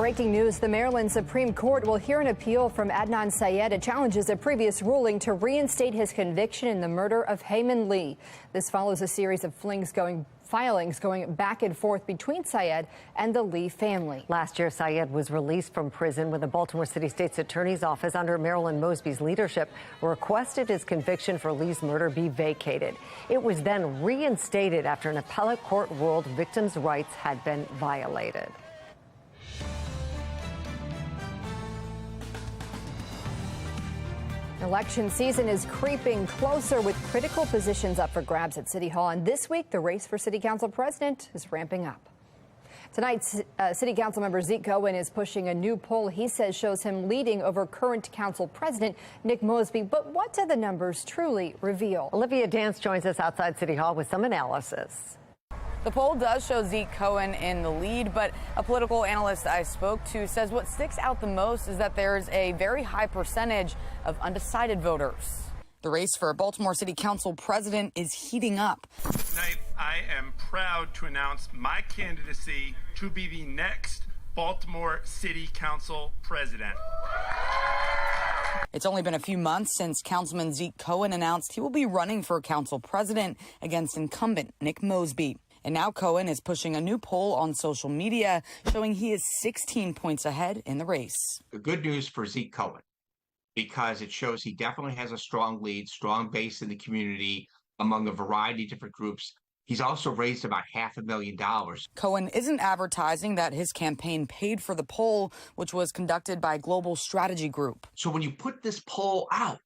Breaking news, the Maryland Supreme Court will hear an appeal from Adnan Syed. It challenges a previous ruling to reinstate his conviction in the murder of Heyman Lee. This follows a series of filings going back and forth between Syed and the Lee family. Last year, Syed was released from prison when the Baltimore City State's Attorney's Office, under Marilyn Mosby's leadership, requested his conviction for Lee's murder be vacated. It was then reinstated after an appellate court ruled victims' rights had been violated. Election season is creeping closer with critical positions up for grabs at City Hall. And this week, the race for City Council President is ramping up. Tonight, City Council member Zeke Cohen is pushing a new poll he says shows him leading over current Council President Nick Mosby. But what do the numbers truly reveal? Olivia Dance joins us outside City Hall with some analysis. The poll does show Zeke Cohen in the lead, but a political analyst I spoke to says what sticks out the most is that there's a very high percentage of undecided voters. The race for Baltimore City Council president is heating up. Tonight, I am proud to announce my candidacy to be the next Baltimore City Council president. It's only been a few months since Councilman Zeke Cohen announced he will be running for council president against incumbent Nick Mosby. And now Cohen is pushing a new poll on social media showing he is 16 points ahead in the race. The good news for Zeke Cohen, because it shows he definitely has a strong lead, strong base in the community among a variety of different groups. He's also raised about $500,000. Cohen isn't advertising that his campaign paid for the poll, which was conducted by Global Strategy Group. So when you put this poll out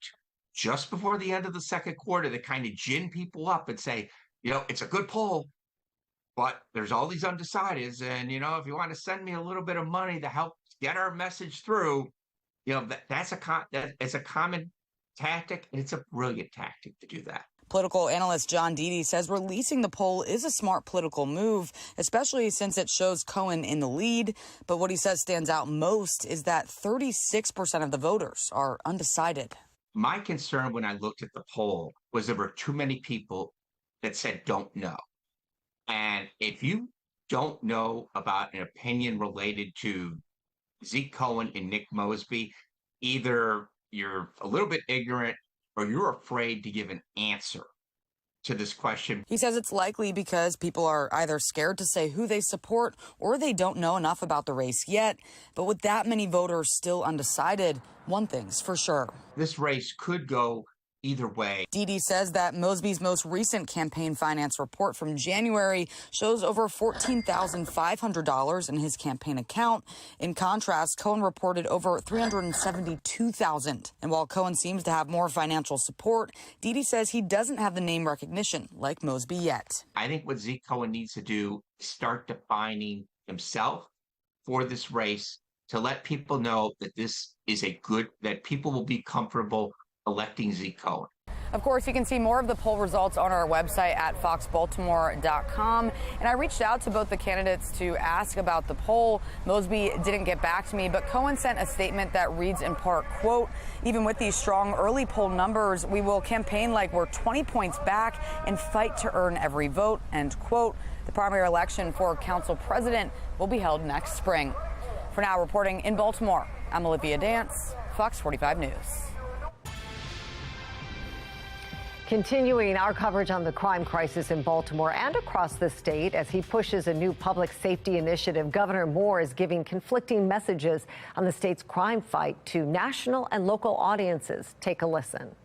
just before the end of the second quarter, to kind of gin people up and say, you know, it's a good poll, but there's all these undecideds, and, you know, if you want to send me a little bit of money to help get our message through, you know, that's a common tactic, and it's a brilliant tactic to do that. Political analyst John Deedy says releasing the poll is a smart political move, especially since it shows Cohen in the lead. But what he says stands out most is that 36% of the voters are undecided. My concern when I looked at the poll was there were too many people that said don't know. And if you don't know about an opinion related to Zeke Cohen and Nick Mosby, either you're a little bit ignorant or you're afraid to give an answer to this question. He says it's likely because people are either scared to say who they support or they don't know enough about the race yet. But with that many voters still undecided, one thing's for sure. This race could go either way. Deedy says that Mosby's most recent campaign finance report from January shows over $14,500 in his campaign account. In contrast, Cohen reported over $372,000. And while Cohen seems to have more financial support, Deedy says he doesn't have the name recognition like Mosby yet. I think what Zeke Cohen needs to do is start defining himself for this race to let people know that this is that people will be comfortable electing Zeke Cohen. Of course, you can see more of the poll results on our website at foxbaltimore.com. And I reached out to both the candidates to ask about the poll. Mosby didn't get back to me, but Cohen sent a statement that reads in part, quote, "Even with these strong early poll numbers, we will campaign like we're 20 points back and fight to earn every vote," end quote. The primary election for council president will be held next spring. For now, reporting in Baltimore, I'm Olivia Dance, Fox 45 News. Continuing our coverage on the crime crisis in Baltimore and across the state as he pushes a new public safety initiative, Governor Moore is giving conflicting messages on the state's crime fight to national and local audiences. Take a listen.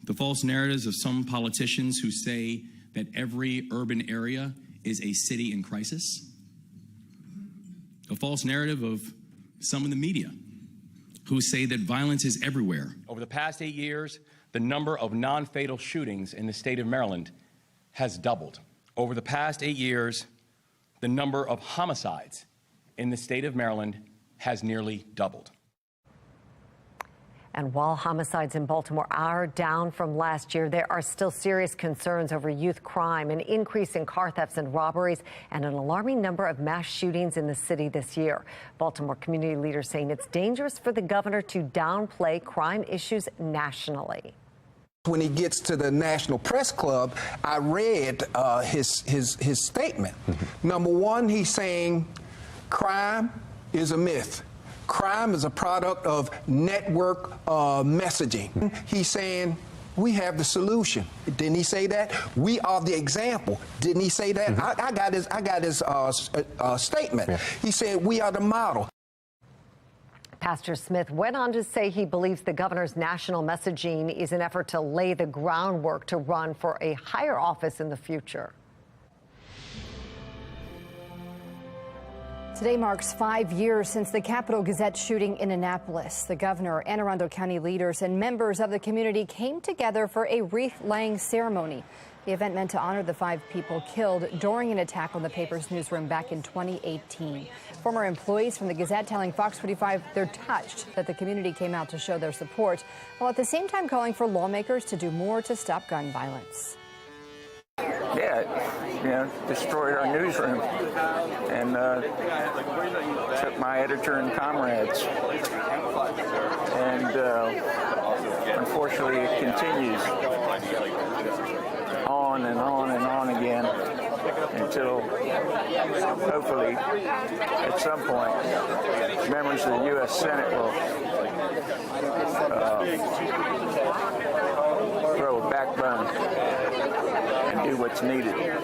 The false narratives of some politicians who say that every urban area is a city in crisis. A false narrative of some in the media who say that violence is everywhere. Over the past 8 years, the number of non-fatal shootings in the state of Maryland has doubled. Over the past 8 years, the number of homicides in the state of Maryland has nearly doubled. And while homicides in Baltimore are down from last year, there are still serious concerns over youth crime, an increase in car thefts and robberies, and an alarming number of mass shootings in the city this year. Baltimore community leaders saying it's dangerous for the governor to downplay crime issues nationally. When he gets to the National Press Club, I read his statement. Number one, he's saying crime is a myth. Crime is a product of network messaging. He's saying, we have the solution. Didn't he say that? We are the example. Didn't he say that? I got his statement. Yeah. He said, we are the model. Pastor Smith went on to say he believes the governor's national messaging is an effort to lay the groundwork to run for a higher office in the future. Today marks 5 years since the Capitol Gazette shooting in Annapolis. The governor, Anne Arundel County leaders, and members of the community came together for a wreath-laying ceremony. The event meant to honor the 5 people killed during an attack on the paper's newsroom back in 2018. Former employees from the Gazette telling FOX45 they're touched that the community came out to show their support, while at the same time calling for lawmakers to do more to stop gun violence. Yeah, destroyed our newsroom and took my editor and comrades. And unfortunately, it continues on and on and on again until hopefully at some point members of the U.S. Senate will grow a backbone and do what's needed.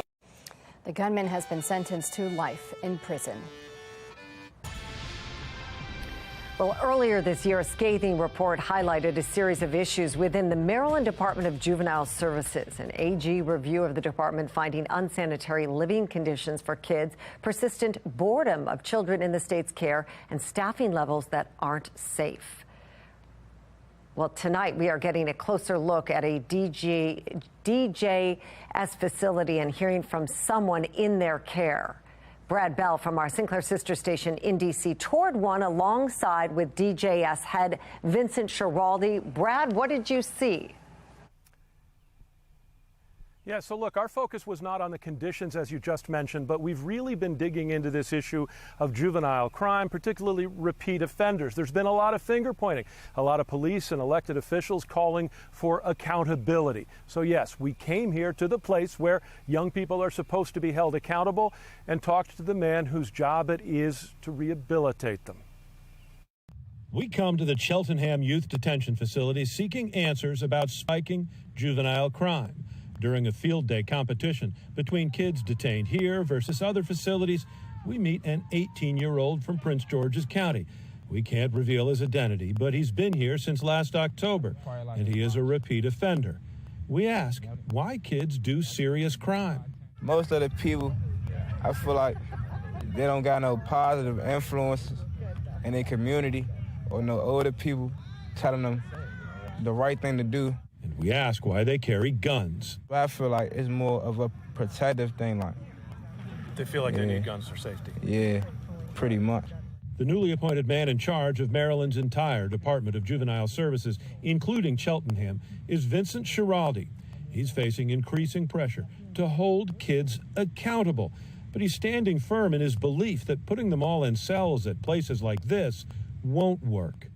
The gunman has been sentenced to life in prison. Well, earlier this year, a scathing report highlighted a series of issues within the Maryland Department of Juvenile Services. An AG review of the department finding unsanitary living conditions for kids, persistent boredom of children in the state's care, and staffing levels that aren't safe. Well, tonight we are getting a closer look at a DJS facility and hearing from someone in their care. Brad Bell from our Sinclair sister station in D.C. toured one alongside with DJS head Vincent Schiraldi. Brad, what did you see? Yeah, so look, our focus was not on the conditions, as you just mentioned, but we've really been digging into this issue of juvenile crime, particularly repeat offenders. There's been a lot of finger pointing, a lot of police and elected officials calling for accountability. So yes, we came here to the place where young people are supposed to be held accountable and talked to the man whose job it is to rehabilitate them. We come to the Cheltenham Youth Detention Facility seeking answers about spiking juvenile crime. During a field day competition between kids detained here versus other facilities, we meet an 18-year-old from Prince George's County. We can't reveal his identity, but he's been here since last October, and he is a repeat offender. We ask why kids do serious crime. Most of the people, I feel like they don't got no positive influences in their community or no older people telling them the right thing to do. And we ask why they carry guns. I feel like it's more of a protective thing. Like they feel like they need guns for safety. Yeah, pretty much. The newly appointed man in charge of Maryland's entire Department of Juvenile Services, including Cheltenham, is Vincent Schiraldi. He's facing increasing pressure to hold kids accountable, but he's standing firm in his belief that putting them all in cells at places like this won't work.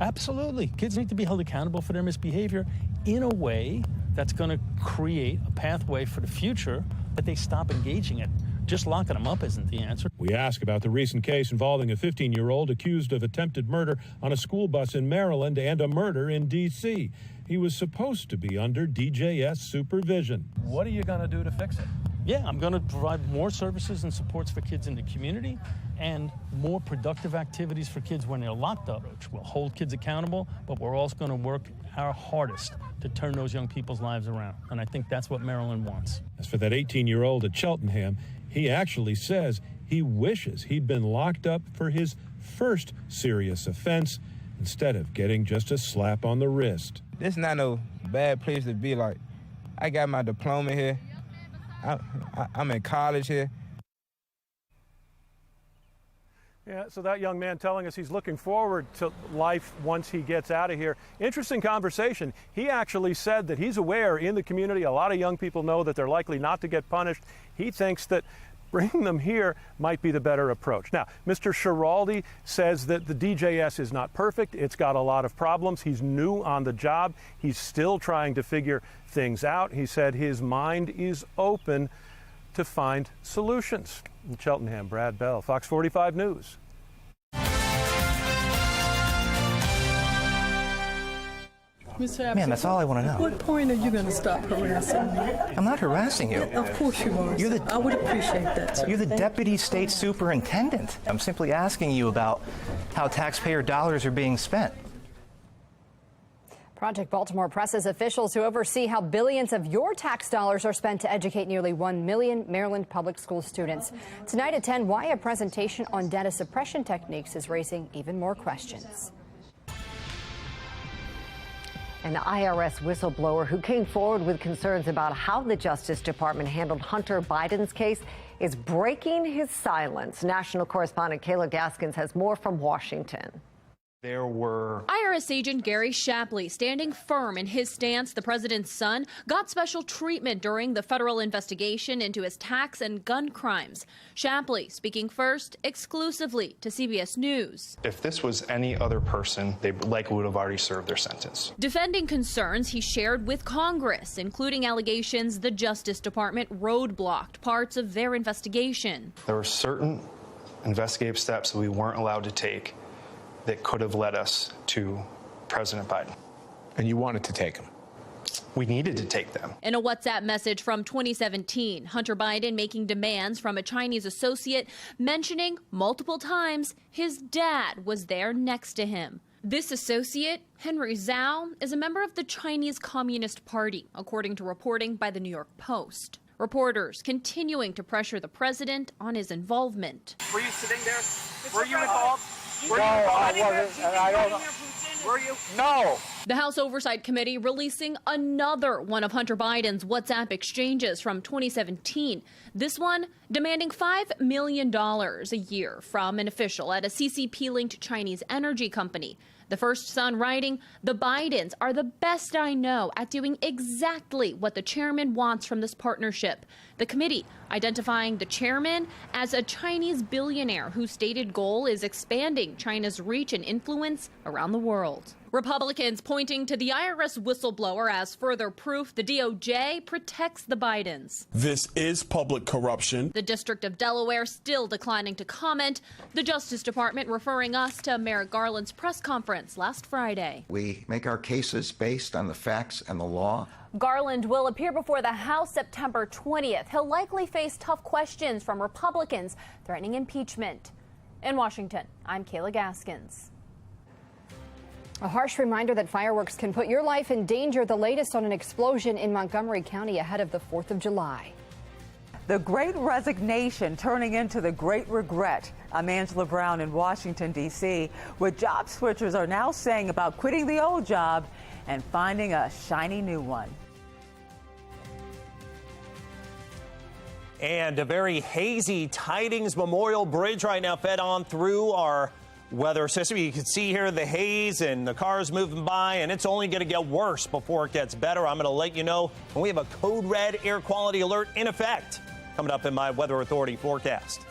Absolutely. Kids need to be held accountable for their misbehavior in a way that's going to create a pathway for the future that they stop engaging in. Just locking them up isn't the answer. We ask about the recent case involving a 15-year-old accused of attempted murder on a school bus in Maryland and a murder in D.C. He was supposed to be under DJS supervision. What are you going to do to fix it? Yeah, I'm going to provide more services and supports for kids in the community and more productive activities for kids when they're locked up, which will hold kids accountable, but we're also going to work our hardest to turn those young people's lives around. And I think that's what Maryland wants. As for that 18-year-old at Cheltenham, he actually says he wishes he'd been locked up for his first serious offense instead of getting just a slap on the wrist. This is not no bad place to be. Like, I got my diploma here. I'm in college here. Yeah, so that young man telling us he's looking forward to life once he gets out of here. Interesting conversation. He actually said that he's aware in the community a lot of young people know that they're likely not to get punished. He thinks that bringing them here might be the better approach. Now, Mr. Schiraldi says that the DJS is not perfect. It's got a lot of problems. He's new on the job. He's still trying to figure things out. He said his mind is open to find solutions. In Cheltenham, Brad Bell, Fox 45 News. Man, that's all I want to know. What point are you going to stop harassing me? I'm not harassing you. Of course you are. I would appreciate that, sir. You're the deputy state superintendent. I'm simply asking you about how taxpayer dollars are being spent. Project Baltimore presses officials who oversee how billions of your tax dollars are spent to educate nearly 1 million Maryland public school students. Tonight at 10, why a presentation on data suppression techniques is raising even more questions. An IRS whistleblower who came forward with concerns about how the Justice Department handled Hunter Biden's case is breaking his silence. National correspondent Kayla Gaskins has more from Washington. There were IRS agent Gary Shapley standing firm in his stance the president's son got special treatment during the federal investigation into his tax and gun crimes. Shapley speaking first exclusively to CBS News. If this was any other person, they likely would have already served their sentence. Defending concerns he shared with Congress, including allegations the Justice Department roadblocked parts of their investigation. There were certain investigative steps that we weren't allowed to take that could have led us to President Biden. And you wanted to take them? We needed to take them. In a WhatsApp message from 2017, Hunter Biden making demands from a Chinese associate, mentioning multiple times his dad was there next to him. This associate, Henry Zhao, is a member of the Chinese Communist Party, according to reporting by the New York Post. Reporters continuing to pressure the president on his involvement. Were you sitting there? Were you involved? No, I wasn't, and I don't know. Were you? No. The House Oversight Committee releasing another one of Hunter Biden's WhatsApp exchanges from 2017. This one demanding $5 million a year from an official at a CCP-linked Chinese energy company. The first son writing, "The Bidens are the best I know at doing exactly what the chairman wants from this partnership." The committee identifying the chairman as a Chinese billionaire whose stated goal is expanding China's reach and influence around the world. Republicans pointing to the IRS whistleblower as further proof the DOJ protects the Bidens. This is public corruption. The District of Delaware still declining to comment. The Justice Department referring us to Merrick Garland's press conference last Friday. We make our cases based on the facts and the law. Garland will appear before the House September 20th. He'll likely face tough questions from Republicans threatening impeachment. In Washington, I'm Kayla Gaskins. A harsh reminder that fireworks can put your life in danger. The latest on an explosion in Montgomery County ahead of the 4th of July. The Great Resignation turning into the Great Regret. I'm Angela Brown in Washington, D.C., what job switchers are now saying about quitting the old job and finding a shiny new one. And a very hazy Tidings Memorial Bridge right now fed on through our weather system. You can see here the haze and the cars moving by, and it's only going to get worse before it gets better. I'm going to let you know when we have a code red air quality alert in effect coming up in my Weather Authority forecast.